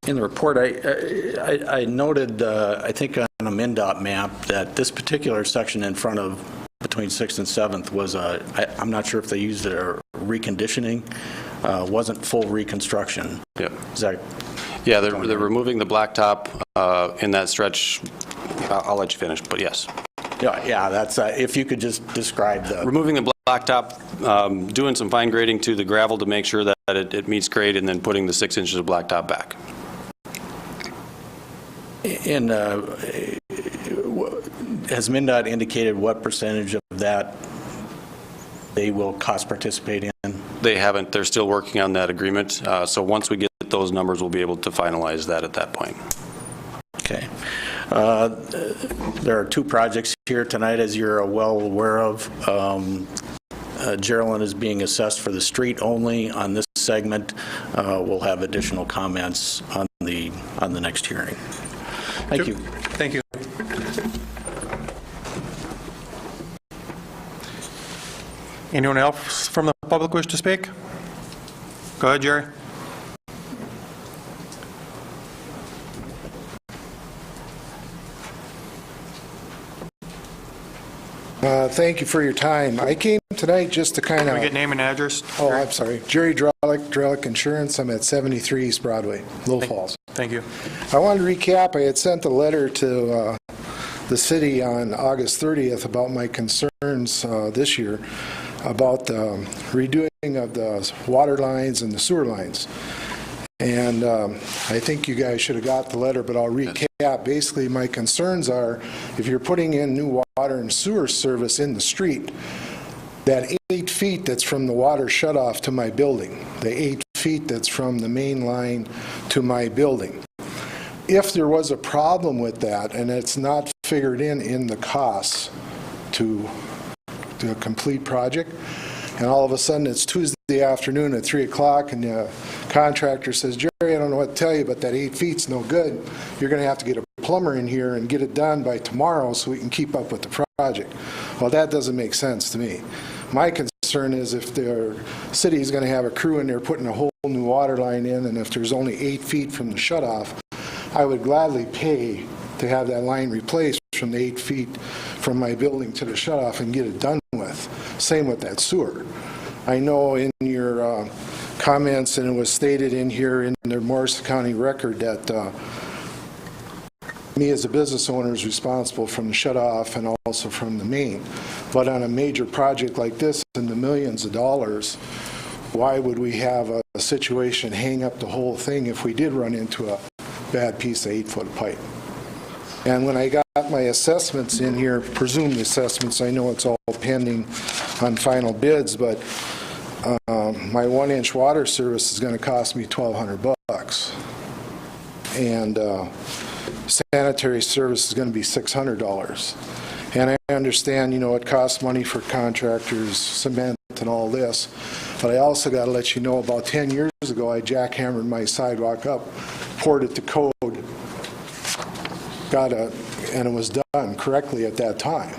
In the report, I noted, I think on a MnDOT map, that this particular section in front of between 6th and 7th was I'm not sure if they used it or reconditioning, wasn't full reconstruction. Yeah. Is that? Yeah, they're removing the blacktop in that stretch. I'll let you finish, but yes. Yeah, that's, if you could just describe the. Removing the blacktop, doing some fine grading to the gravel to make sure that it meets grade, and then putting the 6 inches of blacktop back. And has MnDOT indicated what percentage of that they will cost participate in? They haven't. They're still working on that agreement. So once we get those numbers, we'll be able to finalize that at that point. Okay. There are 2 projects here tonight, as you're well aware of. Geraldine is being assessed for the street only on this segment. We'll have additional comments on the next hearing. Thank you. Thank you. Anyone else from the public wish to speak? Go ahead, Jerry. Thank you for your time. I came tonight just to kind Can we of... get name and address? Oh, I'm sorry. Jerry Drellick Insurance. I'm at 73 East Broadway, Little Falls. Thank you. I wanted to recap. I had sent a letter to the city on August 30th about my concerns this year about the redoing of the water lines and the sewer lines. And I think you guys should have got the letter, but I'll recap. Basically, my concerns are if you're putting in new water and sewer service in the street, that 8 feet that's from the water shutoff to my building, the 8 feet that's from the main line to my building. If there was a problem with that and it's not figured in the costs to a complete project, and all of a sudden it's Tuesday afternoon at 3 o'clock and the contractor says, Jerry, I don't know what to tell you, but that 8 feet's no good. You're going to have to get a plumber in here and get it done by tomorrow so we can keep up with the project. Well, that doesn't make sense to me. My concern is if the city is going to have a crew in there putting a whole new water line in, and if there's only 8 feet from the shutoff, I would gladly pay to have that line replaced from the 8 feet from my building to the shutoff and get it done with. Same with that sewer. I know in your comments, and it was stated in here in the Morris County record, that me as a business owner is responsible from the shutoff and also from the main. But on a major project like this in the millions of dollars, why would we have a situation hang up the whole thing if we did run into a bad piece of 8-foot pipe? And when I got my assessments in here, presumed assessments, I know it's all pending on final bids, but my 1-inch water service is going to cost me $1,200, and sanitary service is going to be $600. And I understand, you know, it costs money for contractors, cement, and all this, but I also got to let you know about 10 years ago, I jackhammered my sidewalk up, poured it to code, and it was done correctly at that time.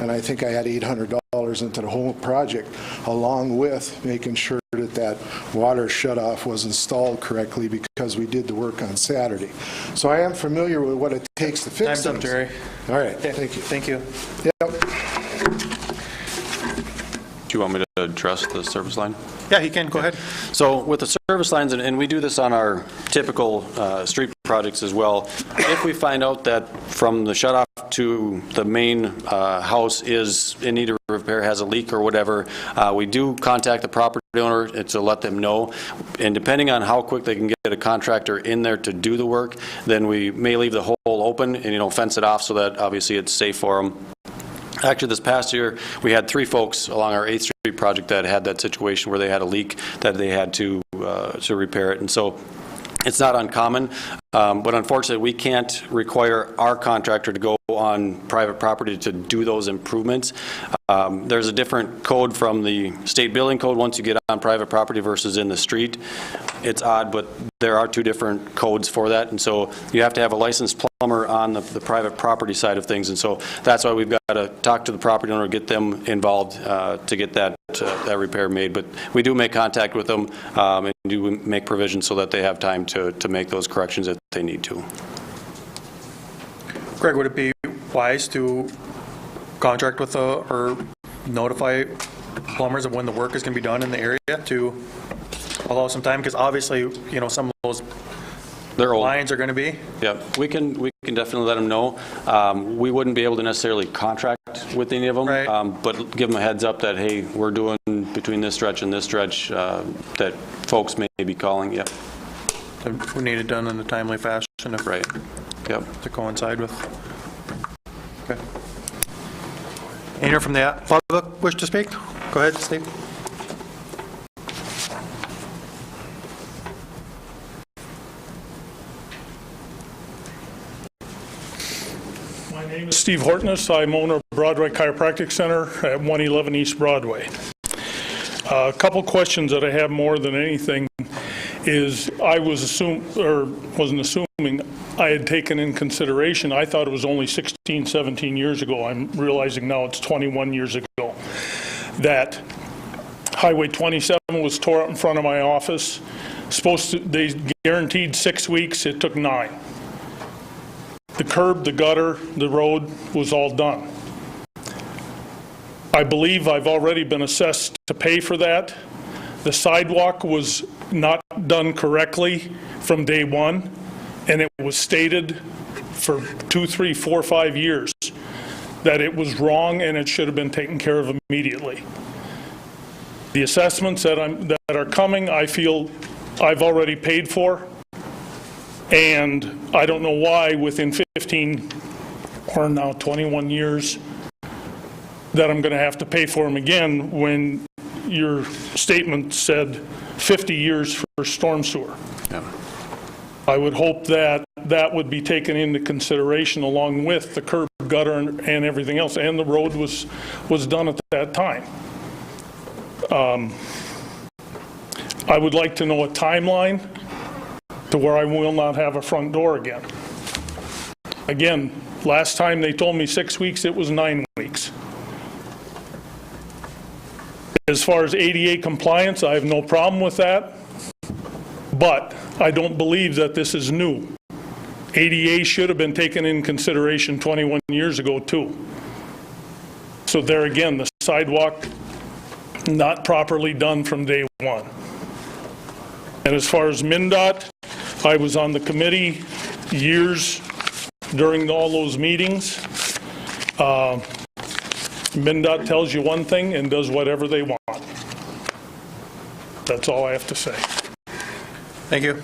And I think I had $800 into the whole project, along with making sure that that water shutoff was installed correctly because we did the work on Saturday. So I am familiar with what it takes to fix Time's up, things. Jerry. All right, thank you. Thank you. Yep. Do you want me to address the service line? Yeah, he can. Go ahead. So with the service lines, and we do this on our typical street projects as well, if we find out that from the shutoff to the main house is in need of repair, has a leak or whatever, we do contact the property owner to let them know. And depending on how quick they can get a contractor in there to do the work, then we may leave the hole open and, you know, fence it off so that obviously it's safe for them. Actually, this past year, we had 3 folks along our 8th Street project that had that situation where they had a leak that they had to repair it. And so it's not uncommon, but unfortunately, we can't require our contractor to go on private property to do those improvements. There's a different code from the state building code once you get on private property versus in the street. It's odd, but there are 2 different codes for that, and so you have to have a licensed plumber on the private property side of things, and so that's why we've got to talk to the property owner, get them involved to get that repair made. But we do make contact with them and do make provisions so that they have time to make those corrections if they need to. Greg, would it be wise to contract with or notify plumbers of when the work is going to be done in the area to allow some time? Because obviously, you know, some of those lines are going to be. Yeah, we can definitely let them know. We wouldn't be able to necessarily contract with any of them, right. But give them a heads up that, hey, we're doing between this stretch and this stretch that folks may be calling. Yep. We need it done in a timely fashion. If right. Yep. To coincide with. Okay. Any from the public wish to speak? Go ahead, Steve. My name is Steve Hortness. I'm owner of Broadway Chiropractic Center at 111 East Broadway. A couple questions that I have more than anything is I wasn't assuming I had taken in consideration. I thought it was only 16, 17 years ago. I'm realizing now it's 21 years ago that Highway 27 was tore up in front of my office. They guaranteed 6 weeks. It took 9. The curb, the gutter, the road was all done. I believe I've already been assessed to pay for that. The sidewalk was not done correctly from day one, and it was stated for 2, 3, 4, 5 years that it was wrong and it should have been taken care of immediately. The assessments that are coming, I feel I've already paid for, and I don't know why within 15 or now 21 years that I'm going to have to pay for them again when your statement said 50 years for storm sewer. Yeah. I would hope that that would be taken into consideration along with the curb gutter and everything else, and the road was done at that time. I would like to know a timeline to where I will not have a front door again. Again, last time they told me 6 weeks, it was 9 weeks. As far as ADA compliance, I have no problem with that, but I don't believe that this is new. ADA should have been taken in consideration 21 years ago too. So there again, the sidewalk not properly done from day one. And as far as MnDOT, I was on the committee years during all those meetings. MnDOT tells you one thing and does whatever they want. That's all I have to say. Thank you.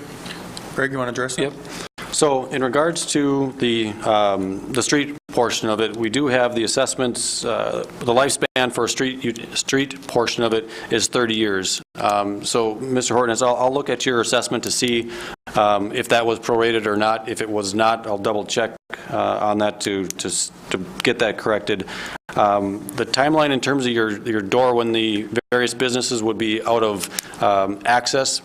Greg, you want to address that? Yep. So in regards to the street portion of it, we do have the assessments, the lifespan for a street portion of it is 30 years. So Mr. Horton, I'll look at your assessment to see if that was prorated or not. If it was not, I'll double check on that to get that corrected. The timeline in terms of your door when the various businesses would be out of access,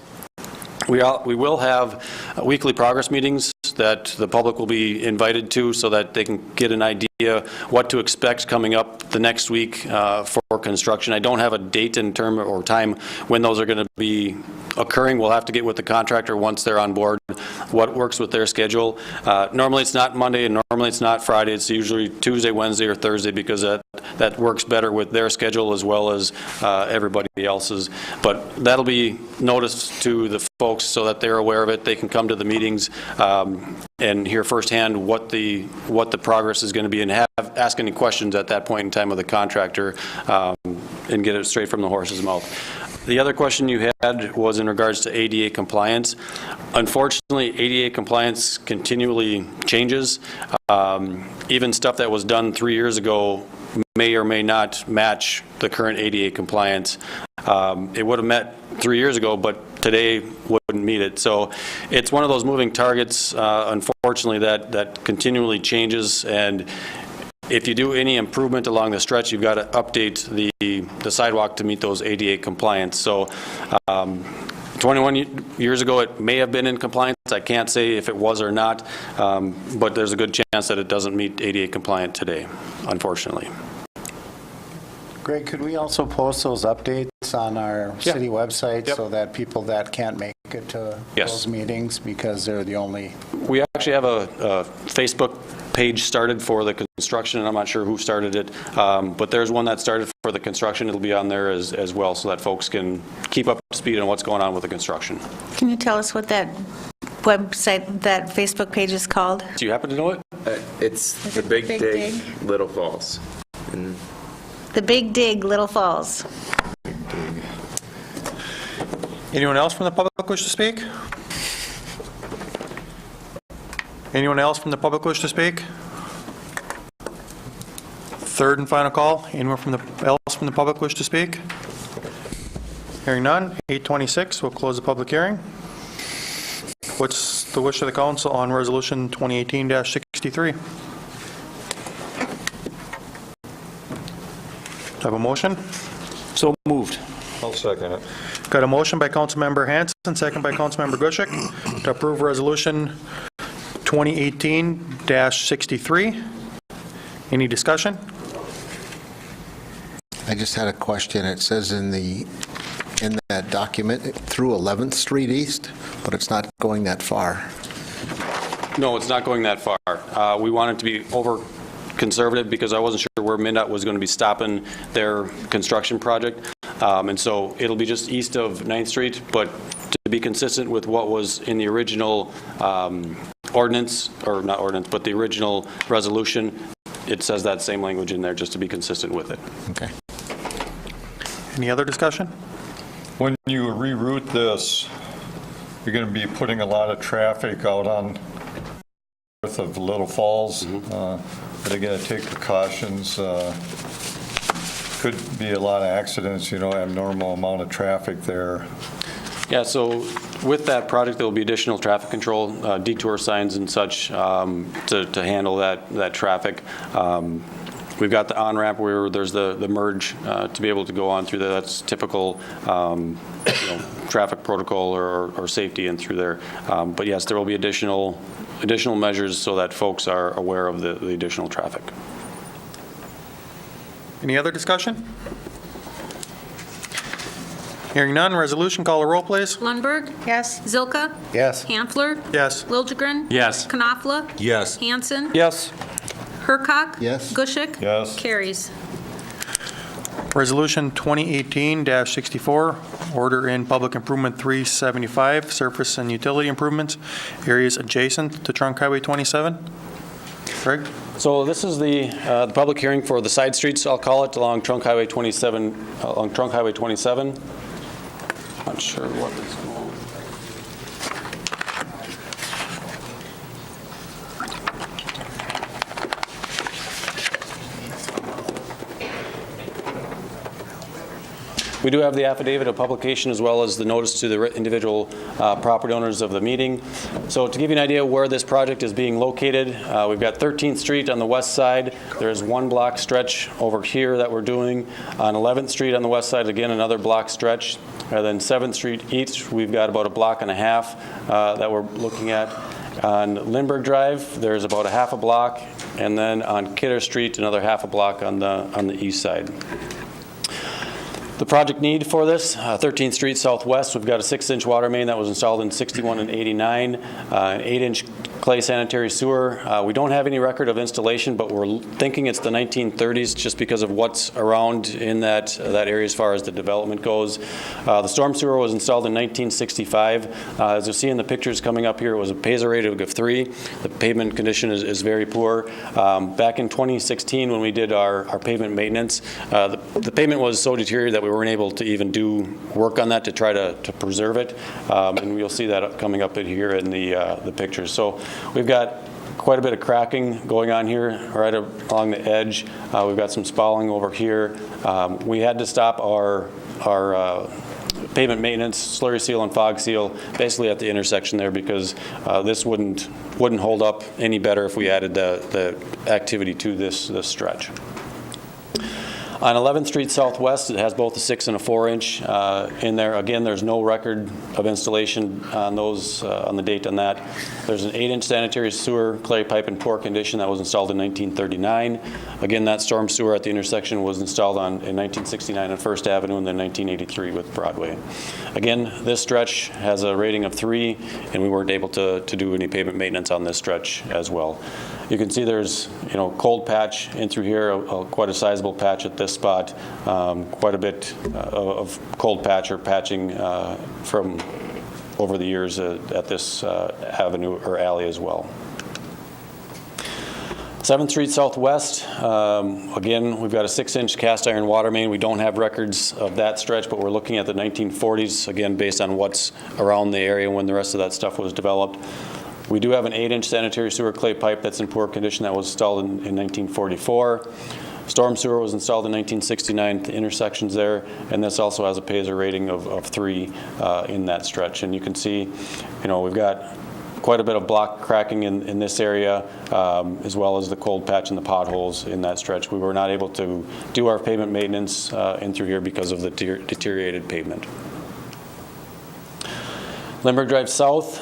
we will have weekly progress meetings that the public will be invited to so that they can get an idea what to expect coming up the next week for construction. I don't have a date in term or time when those are going to be occurring. We'll have to get with the contractor once they're on board, what works with their schedule. Normally it's not Monday and normally it's not Friday. It's usually Tuesday, Wednesday, or Thursday because that works better with their schedule as well as everybody else's. But that'll be noticed to the folks so that they're aware of it. They can come to the meetings and hear firsthand what the progress is going to be and ask any questions at that point in time of the contractor and get it straight from the horse's mouth. The other question you had was in regards to ADA compliance. Unfortunately, ADA compliance continually changes. Even stuff that was done 3 years ago may or may not match the current ADA compliance. It would have met 3 years ago, but today wouldn't meet it. So it's one of those moving targets, unfortunately, that continually changes. And if you do any improvement along the stretch, you've got to update the sidewalk to meet those ADA compliance. So 21 years ago, it may have been in compliance. I can't say if it was or not, but there's a good chance that it doesn't meet ADA compliant today, unfortunately. Greg, could we also post those updates on our city website so that people that can't make it to those meetings, because they're the only... We actually have a Facebook page started for the construction, and I'm not sure who started it, but there's one that started for the construction. It'll be on there as well so that folks can keep up to speed on what's going on with the construction. Can you tell us what that website, that Facebook page is called? Do you happen to know it? It's the Big Dig, Little Falls. And The Big Dig, Little Falls. Anyone else from the public wish to speak? Anyone else from the public wish to speak? Third and final call. Anyone else from the public wish to speak? Hearing none. 8:26. We'll close the public hearing. What's the wish of the council on Resolution 2018-63? Do I have a motion? So moved. I'll second it. Got a motion by Councilmember Hanson, second by Councilmember Gushik to approve Resolution 2018-63. Any discussion? I just had a question. It says in that document through 11th Street East, but it's not going that far. No, it's not going that far. We want it to be over conservative because I wasn't sure where MnDOT was going to be stopping their construction project. And so it'll be just east of 9th Street, but to be consistent with what was in the original ordinance, or not ordinance, but the original resolution, it says that same language in there just to be consistent with it. Okay. Any other discussion? When you reroute this, you're going to be putting a lot of traffic out on north of Little Falls. Are they going to take precautions? Could be a lot of accidents, abnormal amount of traffic there. Yeah, so with that project, there will be additional traffic control, detour signs and such to handle that traffic. We've got the on-ramp where there's the merge to be able to go on through there. That's typical traffic protocol or safety in through there. But yes, there will be additional measures so that folks are aware of the additional traffic. Any other discussion? Hearing none, resolution, call a roll, please. Lundberg. Yes. Zilka. Yes. Hanfler. Yes. Liljegren. Yes. Knopfler. Yes. Hanson. Yes. Hurkok. Yes. Gushik. Yes. Carries. Resolution 2018-64, order in Public Improvement 375, surface and utility improvements, areas adjacent to Trunk Highway 27. Greg? So this is the public hearing for the side streets, I'll call it, along Trunk Highway 27. Not sure what it's called. We do have the affidavit of publication as well as the notice to the individual property owners of the meeting. So to give you an idea where this project is being located, we've got 13th Street on the west side. There's one block stretch over here that we're doing. On 11th Street on the west side, again, another block stretch. And then 7th Street east, we've got about a block and a half that we're looking at. On Lindbergh Drive, there's about a half a block. And then on Kidder Street, another half a block on the east side. The project need for this, 13th Street Southwest, we've got a 6-inch water main that was installed in 61 and 89, an 8-inch clay sanitary sewer. We don't have any record of installation, but we're thinking it's the 1930s just because of what's around in that area as far as the development goes. The storm sewer was installed in 1965. As you see in the pictures coming up here, it was a PASER rating of 3. The pavement condition is very poor. Back in 2016 when we did our pavement maintenance, the pavement was so deteriorated that we weren't able to even do work on that to try to preserve it. And you'll see that coming up in here in the pictures. So we've got quite a bit of cracking going on here right along the edge. We've got some spalling over here. We had to stop our pavement maintenance, slurry seal and fog seal, basically at the intersection there because this wouldn't hold up any better if we added the activity to this stretch. On 11th Street Southwest, it has both a 6 and a 4-inch in there. Again, there's no record of installation on those, on the date on that. There's an 8-inch sanitary sewer, clay pipe in poor condition that was installed in 1939. Again, that storm sewer at the intersection was installed in 1969 on First Avenue and then 1983 with Broadway. Again, this stretch has a rating of 3, and we weren't able to do any pavement maintenance on this stretch as well. You can see there's, cold patch in through here, quite a sizable patch at this spot, quite a bit of cold patch or patching from over the years at this avenue or alley as well. 7th Street Southwest, again, we've got a 6-inch cast iron water main. We don't have records of that stretch, but we're looking at the 1940s, again, based on what's around the area when the rest of that stuff was developed. We do have an 8-inch sanitary sewer clay pipe that's in poor condition that was installed in 1944. Storm sewer was installed in 1969 at the intersections there, and this also has a PASER rating of 3 in that stretch. And you can see, we've got quite a bit of block cracking in this area, as well as the cold patch and the potholes in that stretch. We were not able to do our pavement maintenance in through here because of the deteriorated pavement. Lindbergh Drive South,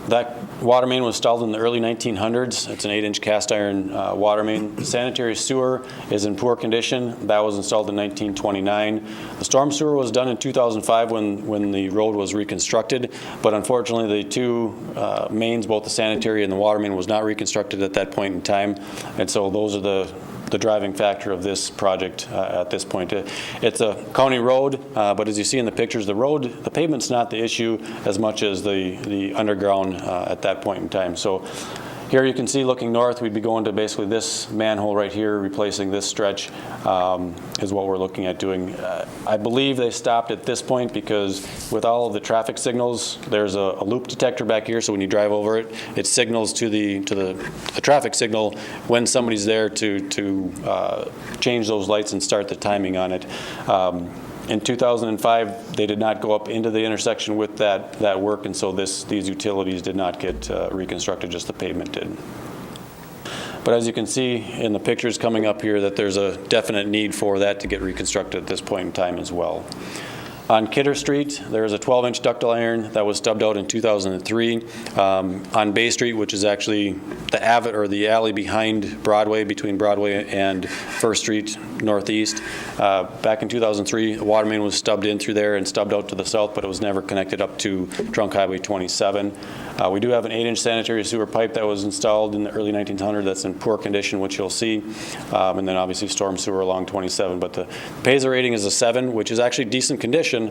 that water main was installed in the early 1900s. It's an 8-inch cast iron water main. The sanitary sewer is in poor condition. That was installed in 1929. The storm sewer was done in 2005 when the road was reconstructed, but unfortunately the two mains, both the sanitary and the water main, was not reconstructed at that point in time, and so those are the driving factor of this project at this point. It's a county road, but as you see in the pictures, the pavement's not the issue as much as the underground at that point in time. So here you can see, looking north, we'd be going to basically this manhole right here, replacing this stretch is what we're looking at doing. I believe they stopped at this point because with all of the traffic signals, there's a loop detector back here, so when you drive over it, it signals to the traffic signal when somebody's there to change those lights and start the timing on it. In 2005, they did not go up into the intersection with that work, and so these utilities did not get reconstructed, just the pavement did. But as you can see in the pictures coming up here, that there's a definite need for that to get reconstructed at this point in time as well. On Kidder Street, there is a 12-inch ductile iron that was stubbed out in 2003. On Bay Street, which is actually the alley behind Broadway, between Broadway and First Street Northeast, back in 2003, a water main was stubbed in through there and stubbed out to the south, but it was never connected up to Trunk Highway 27. We do have an 8-inch sanitary sewer pipe that was installed in the early 1900s that's in poor condition, which you'll see, and then obviously storm sewer along 27. But the PASA rating is a 7, which is actually decent condition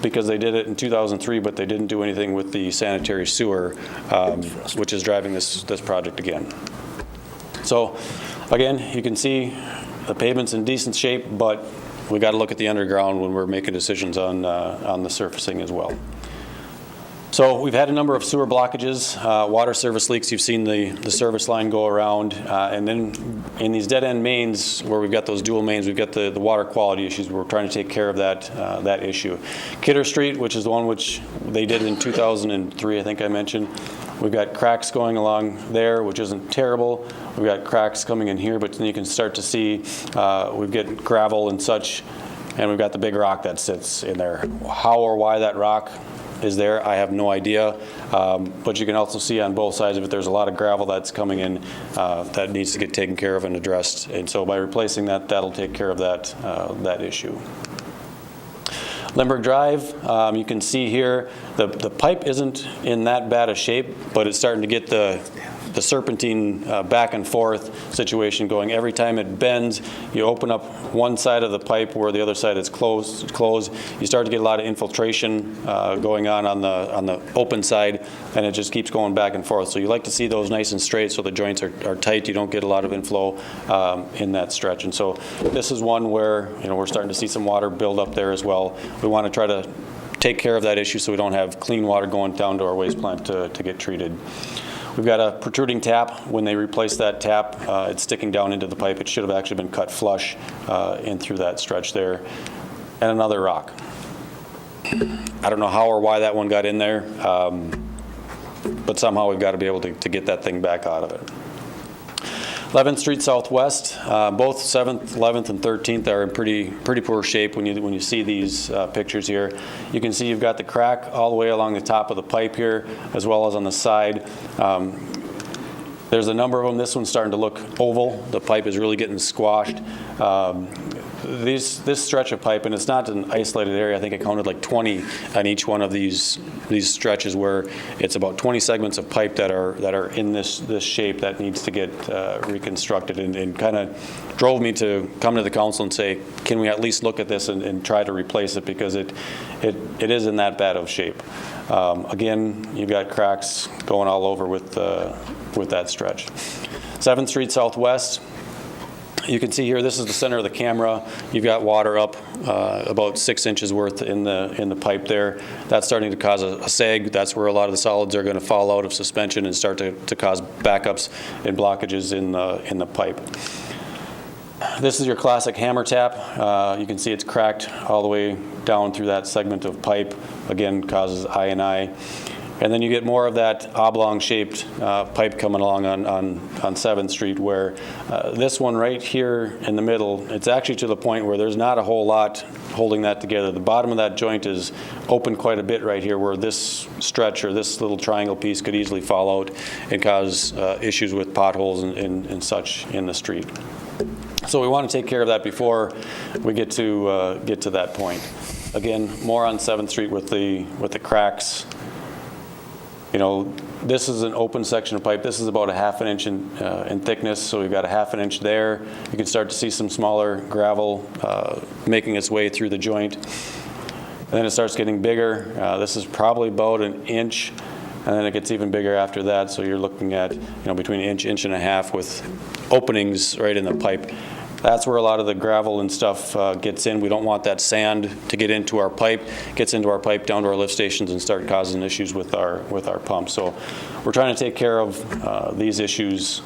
because they did it in 2003, but they didn't do anything with the sanitary sewer, which is driving this project again. So again, you can see the pavement's in decent shape, but we got to look at the underground when we're making decisions on the surfacing as well. So we've had a number of sewer blockages, water service leaks. You've seen the service line go around. And then in these dead-end mains where we've got those dual mains, we've got the water quality issues. We're trying to take care of that issue. Kidder Street, which is the one which they did in 2003, I think I mentioned. We've got cracks going along there, which isn't terrible. We've got cracks coming in here, but then you can start to see we've got gravel and such, and we've got the big rock that sits in there. How or why that rock is there, I have no idea, but you can also see on both sides of it there's a lot of gravel that's coming in that needs to get taken care of and addressed, and so by replacing that, that'll take care of that issue. Limburg Drive, you can see here the pipe isn't in that bad a shape, but it's starting to get the serpentine back and forth situation going. Every time it bends, you open up one side of the pipe where the other side is closed. You start to get a lot of infiltration going on the open side, and it just keeps going back and forth. So you like to see those nice and straight so the joints are tight. You don't get a lot of inflow in that stretch. And so this is one where we're starting to see some water build up there as well. We want to try to take care of that issue so we don't have clean water going down to our waste plant to get treated. We've got a protruding tap. When they replace that tap, it's sticking down into the pipe. It should have actually been cut flush in through that stretch there. And another rock. I don't know how or why that one got in there, but somehow we've got to be able to get that thing back out of it. 11th Street Southwest, both 7th, 11th, and 13th are in pretty poor shape when you see these pictures here. You can see you've got the crack all the way along the top of the pipe here, as well as on the side. There's a number of them. This one's starting to look oval. The pipe is really getting squashed. This stretch of pipe, and it's not an isolated area, I think I counted like 20 on each one of these stretches where it's about 20 segments of pipe that are in this shape that needs to get reconstructed, and kind of drove me to come to the council and say, can we at least look at this and try to replace it, because it is in that bad of shape. Again, you've got cracks going all over with that stretch. 7th Street Southwest. You can see here, this is the center of the camera. You've got water up about 6 inches worth in the pipe there. That's starting to cause a sag. That's where a lot of the solids are going to fall out of suspension and start to cause backups and blockages in the pipe. This is your classic hammer tap. You can see it's cracked all the way down through that segment of pipe. Again, causes I&I. And then you get more of that oblong-shaped pipe coming along on 7th Street, where this one right here in the middle, it's actually to the point where there's not a whole lot holding that together. The bottom of that joint is open quite a bit right here, where this stretch or this little triangle piece could easily fall out and cause issues with potholes and such in the street. So we want to take care of that before we get to that point. Again, more on 7th Street with the cracks this is an open section of pipe. This is about a ½ an inch in thickness, so we've got a ½ an inch there. You can start to see some smaller gravel making its way through the joint. And then it starts getting bigger. This is probably about an inch, and then it gets even bigger after that. So you're looking at between an inch and a half with openings right in the pipe. That's where a lot of the gravel and stuff gets in. We don't want that sand to get into our pipe, gets into our pipe down to our lift stations and start causing issues with our pump. So we're trying to take care of these issues.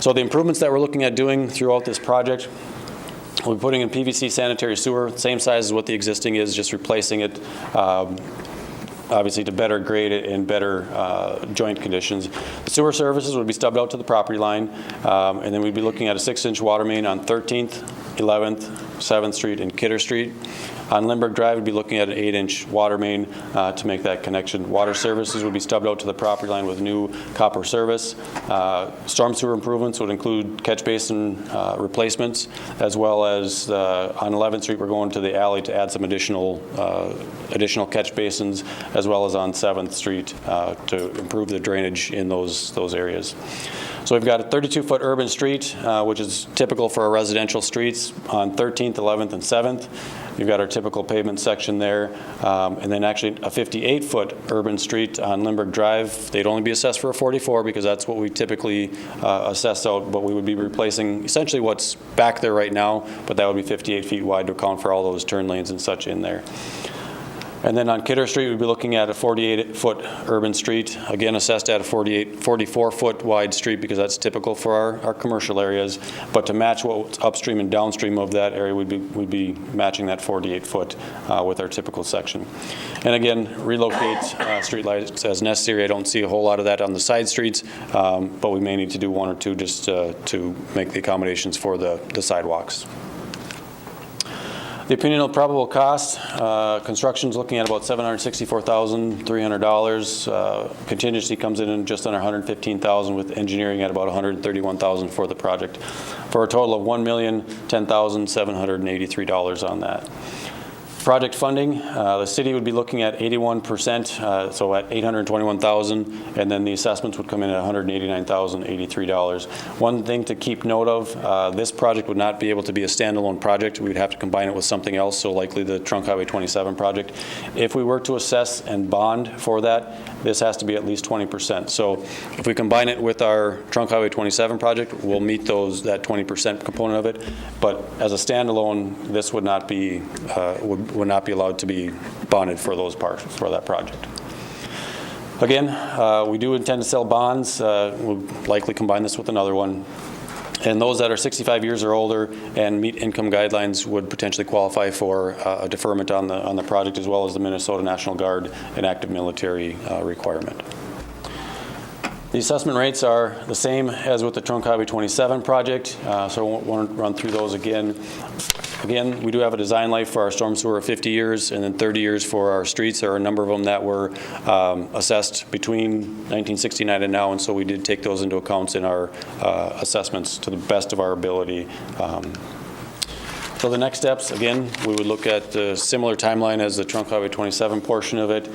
So the improvements that we're looking at doing throughout this project, we'll be putting in PVC sanitary sewer, same size as what the existing is, just replacing it. Obviously to better grade it in better joint conditions. The sewer services would be stubbed out to the property line, and then we'd be looking at a 6-inch water main on 13th, 11th, 7th Street, and Kidder Street. On Lindbergh Drive, we'd be looking at an 8-inch water main to make that connection. Water services would be stubbed out to the property line with new copper service. Storm sewer improvements would include catch basin replacements, as well as on 11th Street, we're going to the alley to add some additional catch basins, as well as on 7th Street to improve the drainage in those areas. So we've got a 32-foot urban street, which is typical for our residential streets on 13th, 11th, and 7th. You've got our typical pavement section there, and then actually a 58-foot urban street on Lindbergh Drive. They'd only be assessed for a 44 because that's what we typically assess out, but we would be replacing essentially what's back there right now, but that would be 58 feet wide to account for all those turn lanes and such in there. And then on Kidder Street, we'd be looking at a 48-foot urban street, again assessed at a 44-foot wide street because that's typical for our commercial areas. But to match what's upstream and downstream of that area, we'd be matching that 48-foot with our typical section. And again, relocate street lights as necessary. I don't see a whole lot of that on the side streets, but we may need to do one or two just to make the accommodations for the sidewalks. The opinion of probable cost, construction's looking at about $764,300. Contingency comes in just under $115,000 with engineering at about $131,000 for the project, for a total of $1,010,783 on that. Project funding, the city would be looking at 81%, so at $821,000, and then the assessments would come in at $189,083. One thing to keep note of, this project would not be able to be a standalone project. We would have to combine it with something else, so likely the Trunk Highway 27 project. If we were to assess and bond for that, this has to be at least 20%. So if we combine it with our Trunk Highway 27 project, we'll meet that 20% component of it. But as a standalone, this would not be would not be allowed to be bonded for those parts for that project. Again, we do intend to sell bonds. We'll likely combine this with another one. And those that are 65 years or older and meet income guidelines would potentially qualify for a deferment on the project, as well as the Minnesota National Guard and active military requirement. The assessment rates are the same as with the Trunk Highway 27 project, so I won't run through those again. Again, we do have a design life for our storm sewer of 50 years and then 30 years for our streets. There are a number of them that were assessed between 1969 and now, and so we did take those into account in our assessments to the best of our ability. So the next steps, again, we would look at a similar timeline as the Trunk Highway 27 portion of it,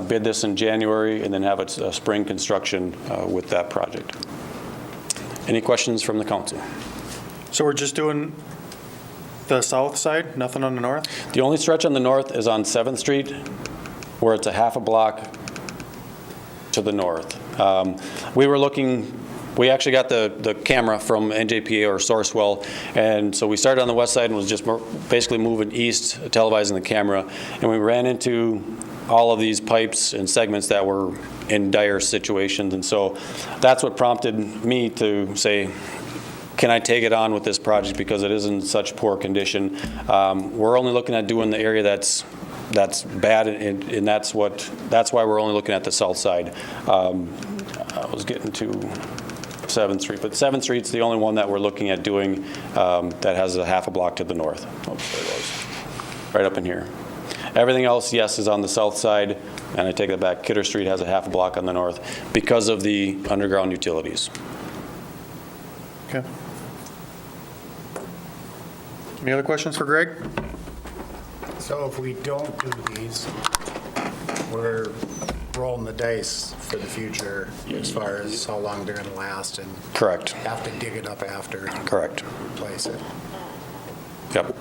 bid this in January, and then have a spring construction with that project. Any questions from the council? So we're just doing the south side, nothing on the north? The only stretch on the north is on 7th Street, where it's a half a block to the north. We actually got the camera from NJPA or Sourcewell, and so we started on the west side and was just basically moving east, televising the camera, and we ran into all of these pipes and segments that were in dire situations, and so that's what prompted me to say, can I take it on with this project because it is in such poor condition. We're only looking at doing the area that's bad, and that's why we're only looking at the south side. I was getting to 7th Street, but 7th Street's the only one that we're looking at doing that has a half a block to the north. Oops, there it was. Right up in here. Everything else, yes, is on the south side, and I take that back. Kidder Street has a half a block on the north because of the underground utilities. Okay. Any other questions for Greg? So if we don't do these, we're rolling the dice for the future as far as how long they're going to last and Correct. have to dig it up after and Correct. replace it. Yep.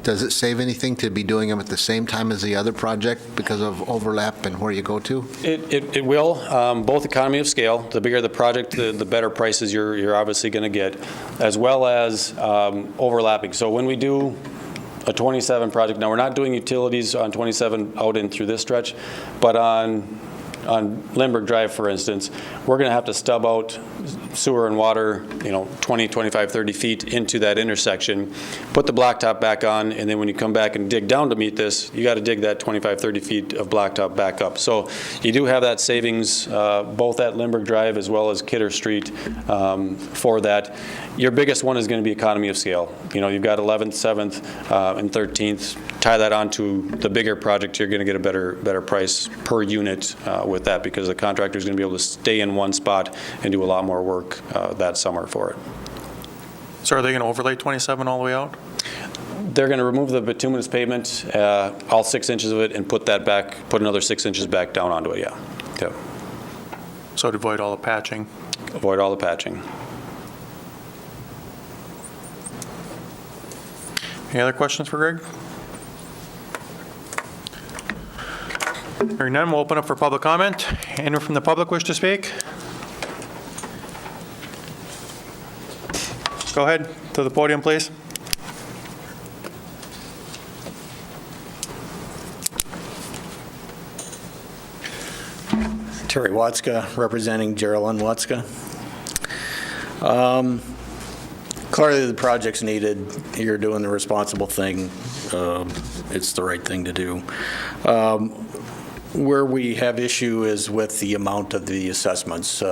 Does it save anything to be doing them at the same time as the other project because of overlap and where you go to? It will, both economy of scale. The bigger the project, the better prices you're obviously going to get, as well as overlapping. So when we do a 27 project, now we're not doing utilities on 27 out in through this stretch, but on Lindbergh Drive, for instance, we're going to have to stub out sewer and water, 20, 25, 30 feet into that intersection, put the blacktop back on, and then when you come back and dig down to meet this, you got to dig that 25, 30 feet of blacktop back up. So you do have that savings both at Lindbergh Drive as well as Kidder Street for that. Your biggest one is going to be economy of scale. You've got 11th, 7th, and 13th. Tie that onto the bigger project, you're going to get a better price per unit with that because the contractor is going to be able to stay in one spot and do a lot more work that summer for it. So are they going to overlay 27 all the way out? They're going to remove the bituminous pavement, all 6 inches of it, and put another 6 inches back down onto it, yeah. Yep. So to avoid all the patching? Avoid all the patching. Any other questions for Greg? Hearing none, we'll open up for public comment. Anyone from the public wish to speak? Go ahead to the podium, please. Terry Watska, representing Geraldine Watska. Clearly, the project's needed. You're doing the responsible thing. It's the right thing to do. Where we have issue is with the amount of the assessments.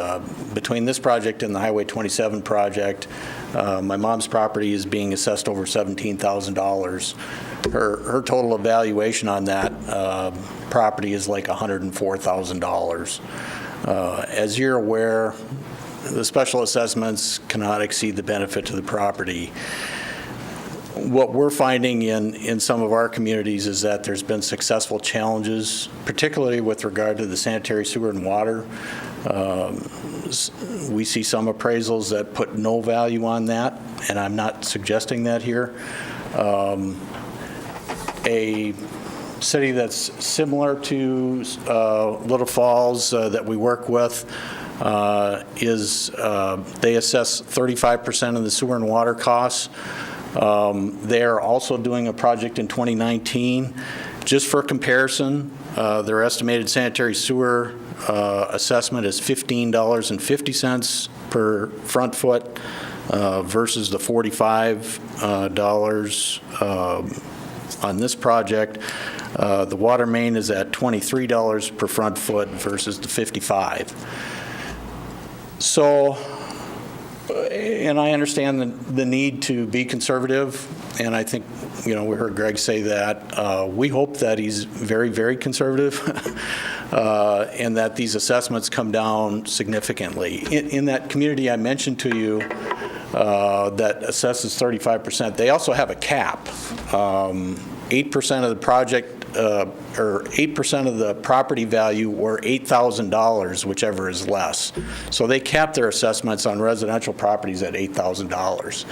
Between this project and the Highway 27 project, my mom's property is being assessed over $17,000. Her total evaluation on that property is like $104,000. As you're aware, the special assessments cannot exceed the benefit to the property. What we're finding in some of our communities is that there's been successful challenges, particularly with regard to the sanitary sewer and water. We see some appraisals that put no value on that, and I'm not suggesting that here. A city that's similar to Little Falls that we work with is they assess 35% of the sewer and water costs. They're also doing a project in 2019. Just for comparison, their estimated sanitary sewer assessment is $15.50 per front foot versus the $45 on this project. The water main is at $23 per front foot versus the $55. So, and I understand the need to be conservative, and I think, we heard Greg say that. We hope that he's very, very conservative, and that these assessments come down significantly. In that community I mentioned to you that assesses 35%, they also have a cap. 8% of the project, or 8% of the property value, or $8,000, whichever is less. So they cap their assessments on residential properties at $8,000.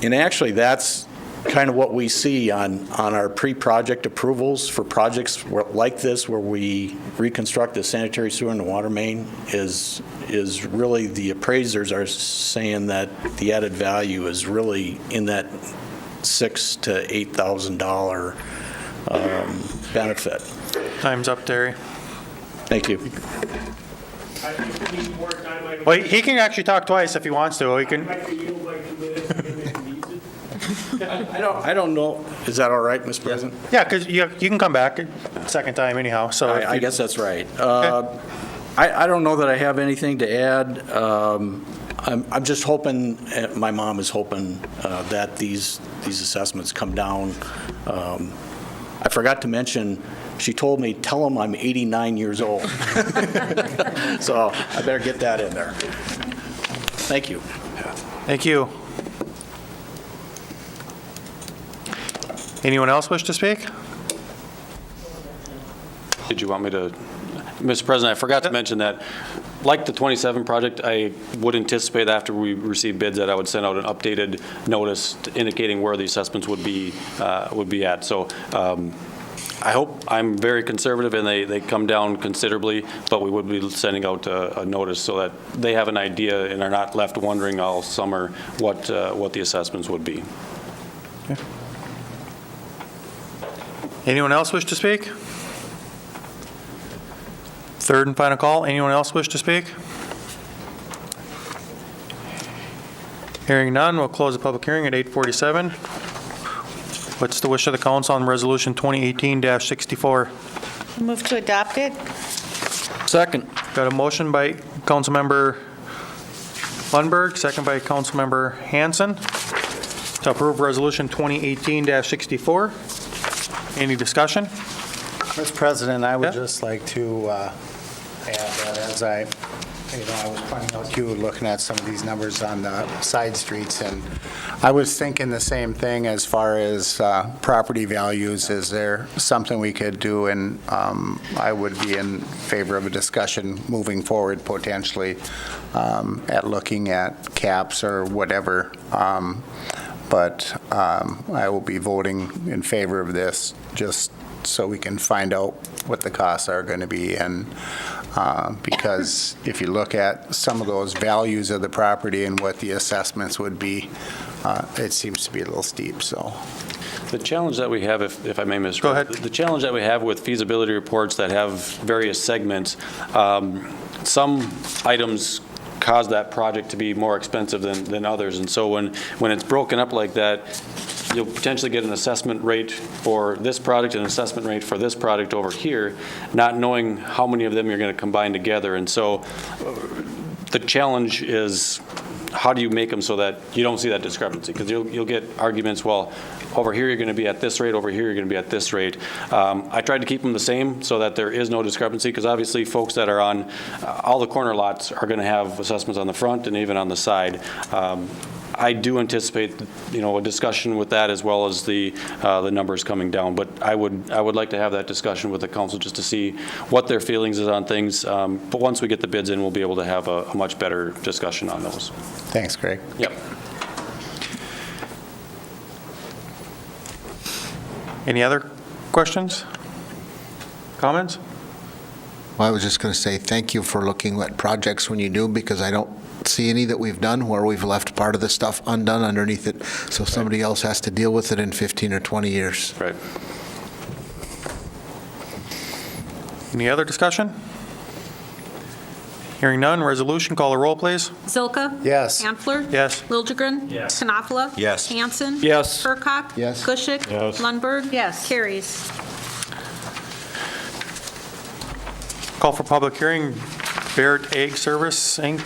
And actually, that's kind of what we see on our pre-project approvals for projects like this, where we reconstruct the sanitary sewer and the water main, is really the appraisers are saying that the added value is really in that $6,000 to $8,000 benefit. Time's up, Terry. Thank you. Well, he can actually talk twice if he wants to. He can. I don't know. Is that all right, Mr. President? Yeah, because you can come back a second time anyhow. So I guess that's right. I don't know that I have anything to add. I'm just hoping, my mom is hoping that these assessments come down. I forgot to mention, she told me, tell them I'm 89 years old. So I better get that in there. Thank you. Thank you. Anyone else wish to speak? did you want me to? Mr. President, I forgot to mention that, like the 27 project, I would anticipate after we receive bids that I would send out an updated notice indicating where the assessments would be at. So I hope I'm very conservative and they come down considerably, but we would be sending out a notice so that they have an idea and are not left wondering all summer what the assessments would be. Okay. Anyone else wish to speak? Third and final call. Anyone else wish to speak? Hearing none, we'll close the public hearing at 8:47. What's the wish of the council on Resolution 2018-64? Move to adopt it? Second. Got a motion by Councilmember Lundberg, second by Councilmember Hanson to approve Resolution 2018-64. Any discussion? Mr. President, I would just like to add that as I was pointing out to you, looking at some of these numbers on the side streets, and I was thinking the same thing as far as property values. Is there something we could do? And I would be in favor of a discussion moving forward potentially at looking at caps or whatever. But I will be voting in favor of this just so we can find out what the costs are going to be. And because if you look at some of those values of the property and what the assessments would be, it seems to be a little steep. So the challenge that we have, if I may, Mr. Go ahead. The challenge that we have with feasibility reports that have various segments, some items cause that project to be more expensive than others. And so when it's broken up like that, you'll potentially get an assessment rate for this product and an assessment rate for this product over here, not knowing how many of them you're going to combine together. And so the challenge is, how do you make them so that you don't see that discrepancy? Because you'll get arguments, well, over here you're going to be at this rate, over here you're going to be at this rate. I tried to keep them the same so that there is no discrepancy, because obviously folks that are on all the corner lots are going to have assessments on the front and even on the side. I do anticipate, a discussion with that as well as the numbers coming down. But I would like to have that discussion with the council just to see what their feelings is on things. But once we get the bids in, we'll be able to have a much better discussion on those. Thanks, Greg. Yep. Any other questions? Comments? Well, I was just going to say thank you for looking at projects when you do, because I don't see any that we've done where we've left part of the stuff undone underneath it, so somebody else has to deal with it in 15 or 20 years. Right. Any other discussion? Hearing none, resolution, call the roll, please. Zilka? Yes. Hanfler? Yes. Liljegren? Yes. Knopfler? Yes. Hanson? Yes. Hurkak? Yes. Gushik? Yes. Lundberg? Yes. Carries. Call for public hearing, Barrett Egg Service, Inc.,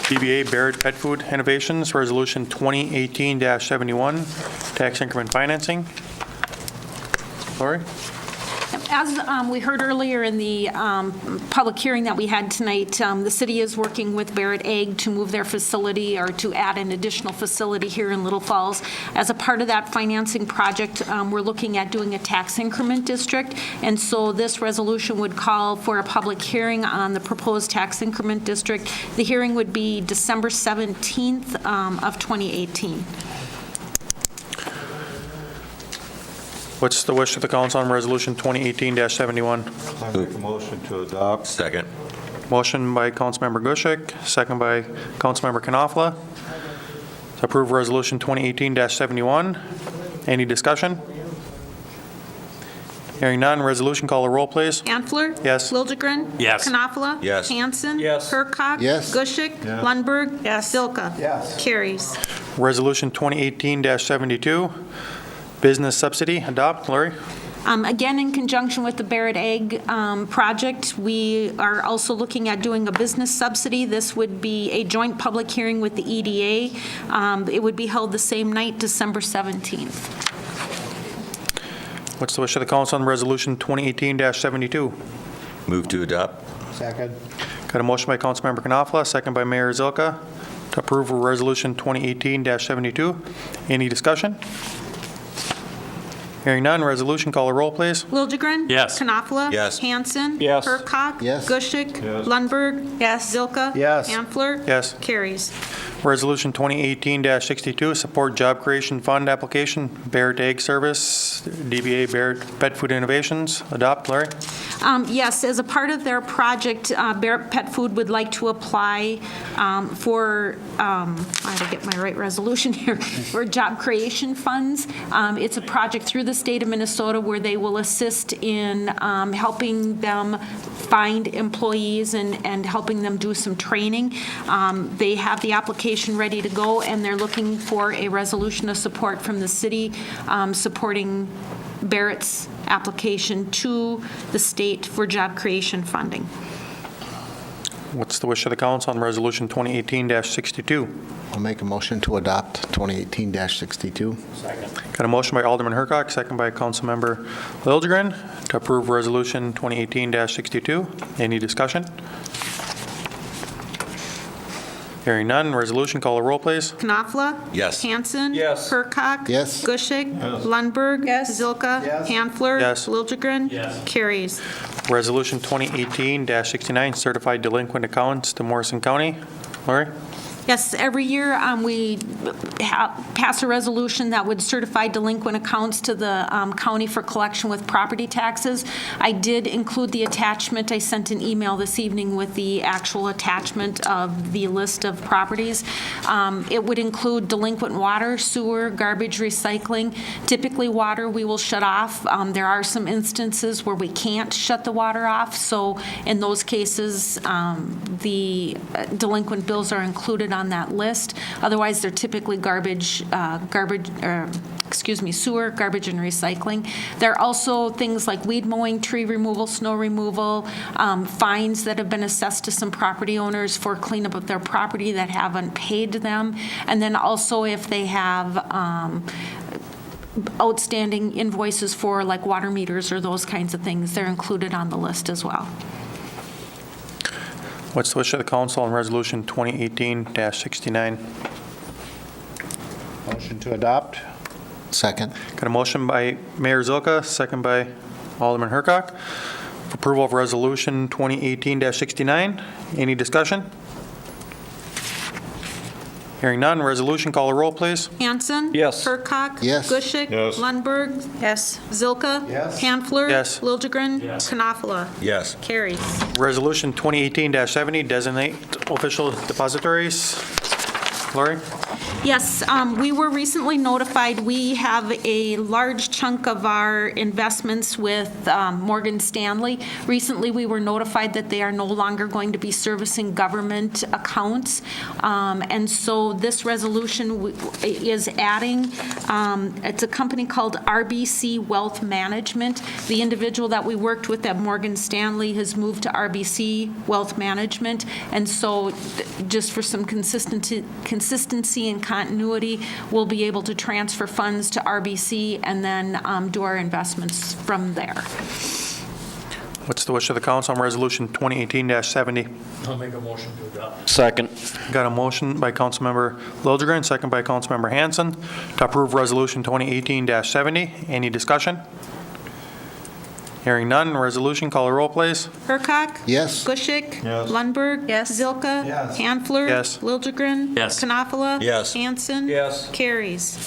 DBA Barrett Pet Food Innovations, Resolution 2018-71, tax increment financing. Lori? As we heard earlier in the public hearing that we had tonight, the city is working with Barrett Egg to move their facility or to add an additional facility here in Little Falls. As a part of that financing project, we're looking at doing a tax increment district, and so this resolution would call for a public hearing on the proposed tax increment district. The hearing would be December 17th of 2018. What's the wish of the council on resolution 2018-71? I make a motion to adopt. Second. Motion by Councilmember Gushik, second by Councilmember Knopfler to approve resolution 2018-71. Any discussion? Hearing none, resolution, call the roll, please. Hanfler? Yes. Liljegren? Yes. Knopfler? Yes. Hanson? Yes. Hurkak? Yes. Gushik? Yes. Lundberg? Yes. Zilka? Yes. Carries. Resolution 2018-72, business subsidy, adopt. Lori? Again, in conjunction with the Barrett Egg project, we are also looking at doing a business subsidy. This would be a joint public hearing with the EDA. It would be held the same night, December 17th. What's the wish of the council on resolution 2018-72? Move to adopt. Second. Got a motion by Councilmember Knopfler, second by Mayor Zilka to approve resolution 2018-72. Any discussion? Hearing none, resolution, call a roll, please. Liljegren. Yes. Knopfler. Yes. Hanson. Yes. Hurkak. Yes. Gushik. Lundberg. Yes. Zilka. Yes. Hanfler. Yes. Carries. Resolution 2018-62, support job creation fund application, Barrett Egg Service, DBA Barrett Pet Food Innovations. Adopt, Larry? Yes, as a part of their project, Barrett Pet Food would like to apply for, I have to get my right resolution here, for job creation funds. It's a project through the state of Minnesota where they will assist in helping them find employees and helping them do some training. They have the application ready to go, and they're looking for a resolution of support from the city supporting Barrett's application to the state for job creation funding. What's the wish of the council on resolution 2018-62? I'll make a motion to adopt 2018-62. Got a motion by Alderman Hurkak, second by Councilmember Liljegren to approve resolution 2018-62. Any discussion? Hearing none, resolution, call a roll, please. Knopfler. Yes. Hanson. Yes. Hurkak. Yes. Gushik. Lundberg. Yes. Zilka. Hanfler. Yes. Liljegren. Yes. Carries. Resolution 2018-69, certified delinquent accounts to Morrison County. Lori? Yes, every year we pass a resolution that would certify delinquent accounts to the county for collection with property taxes. I did include the attachment. I sent an email this evening with the actual attachment of the list of properties. It would include delinquent water, sewer, garbage, recycling. Typically, water we will shut off. There are some instances where we can't shut the water off, so in those cases, the delinquent bills are included on that list. Otherwise, they're typically sewer, garbage, and recycling. There are also things like weed mowing, tree removal, snow removal, fines that have been assessed to some property owners for cleanup of their property that haven't paid them, and then also if they have outstanding invoices for like water meters or those kinds of things, they're included on the list as well. What's the wish of the council on resolution 2018-69? Motion to adopt? Second. Got a motion by Mayor Zilka, second by Alderman Hurkak. For approval of resolution 2018-69. Any discussion? Hearing none, resolution, call a roll, please. Hanson? Yes. Hurkak? Yes. Gushik? Yes. Lundberg? Yes. Zilka? Yes. Hanfler? Yes. Liljegren? Yes. Knopfler? Yes. Carries. Resolution 2018-70, designate official depositories. Lori? Yes, we were recently notified, we have a large chunk of our investments with Morgan Stanley. Recently, we were notified that they are no longer going to be servicing government accounts. And so this resolution is adding, it's a company called RBC Wealth Management. The individual that we worked with at Morgan Stanley has moved to RBC Wealth Management. And so just for some consistency and continuity, we'll be able to transfer funds to RBC and then do our investments from there. What's the wish of the council on resolution 2018-70? I'll make a motion to adopt. Second. Got a motion by Councilmember Liljegren, second by Councilmember Hanson to approve resolution 2018-70. Any discussion? Hearing none, resolution, call a roll, please. Hurkak? Yes. Gushik? Yes. Lundberg? Yes. Zilka? Yes. Hanfler? Yes. Liljegren? Yes. Knopfler? Yes. Hanson? Yes. Carries.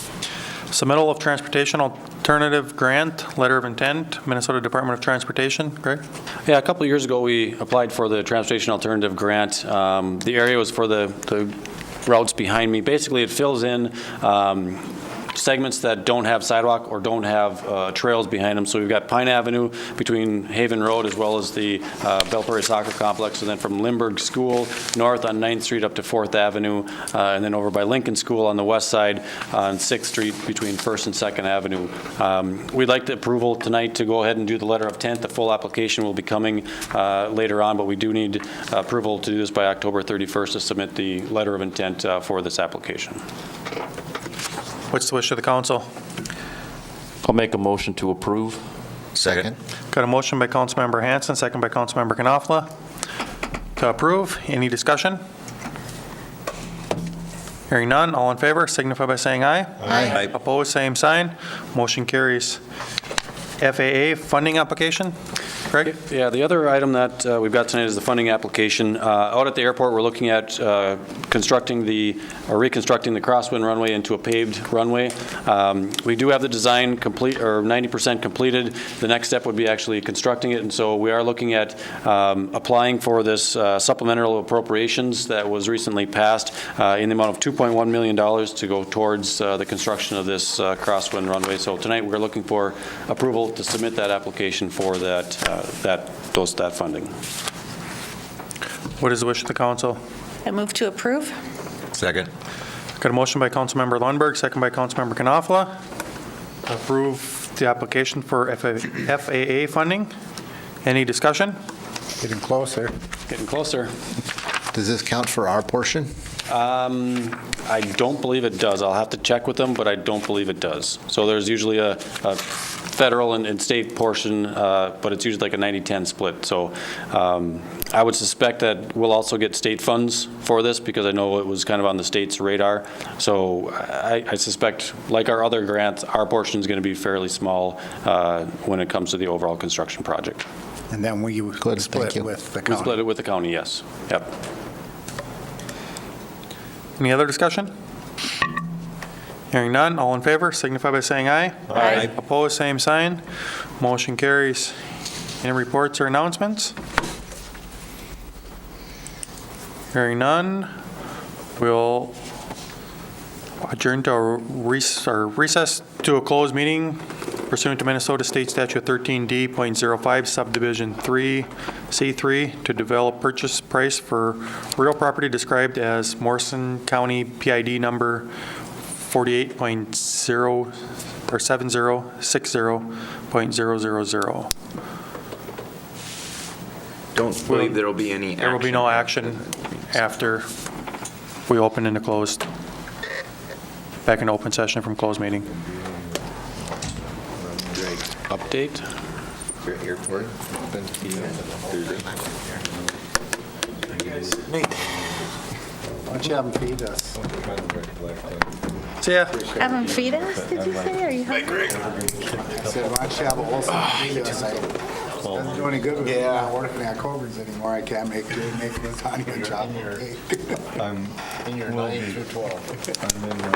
Submittal of transportation alternative grant, letter of intent, Minnesota Department of Transportation. Greg? Yeah, a couple of years ago, we applied for the Transportation Alternative Grant. The area was for the routes behind me. Basically, it fills in segments that don't have sidewalk or don't have trails behind them. So we've got Pine Avenue between Haven Road as well as the Belle Prairie Soccer Complex, and then from Lindbergh School north on 9th Street up to 4th Avenue, and then over by Lincoln School on the west side on 6th Street between 1st and 2nd Avenue. We'd like the approval tonight to go ahead and do the letter of intent. The full application will be coming later on, but we do need approval to do this by October 31st to submit the letter of intent for this application. What's the wish of the council? I'll make a motion to approve. Second. Got a motion by Councilmember Hanson, second by Councilmember Knopfler to approve. Any discussion? Hearing none, all in favor signify by saying aye. Aye. Opposed, same sign. Motion carries. FAA funding application. Craig? Yeah, the other item that we've got tonight is the funding application. Out at the airport, we're looking at reconstructing the crosswind runway into a paved runway. We do have the design complete, or 90% completed. The next step would be actually constructing it, and so we are looking at applying for this supplemental appropriations that was recently passed in the amount of $2.1 million to go towards the construction of this crosswind runway. So tonight, we're looking for approval to submit that application for that funding. What is the wish of the council? I move to approve. Second. Got a motion by Councilmember Lundberg, second by Councilmember Knopfler. Approve the application for FAA funding. Any discussion? Getting closer. Getting closer. Does this count for our portion? I don't believe it does. I'll have to check with them, but I don't believe it does. So there's usually a federal and state portion, but it's usually like a 90-10 split. So I would suspect that we'll also get state funds for this because I know it was kind of on the state's radar. So I suspect, like our other grants, our portion is going to be fairly small when it comes to the overall construction project. And then we split it with the We county. split it with the county, yes. Yep. Any other discussion? Hearing none, all in favor signify by saying aye. Aye. Opposed, same sign. Motion carries. Any reports or announcements? Hearing none, we'll adjourn to recess to a closed meeting pursuant to Minnesota State Statute 13D.05 Subdivision 3C3 to develop purchase price for real property described as Morrison County PID number 48.0 or 7060.000. Don't believe there will be any action. There will be no action after we open into closed, back in open session from closed meeting. Update. Airport. Why don't you have them feed us? See ya. Have them feed us, did you say? Are you hungry? I said, why don't you have Olson feed us? Doesn't do any good with me not working at Coborn's anymore. I can't make lasagna and chocolate cake. I'm in your 9 to 12. I'm in my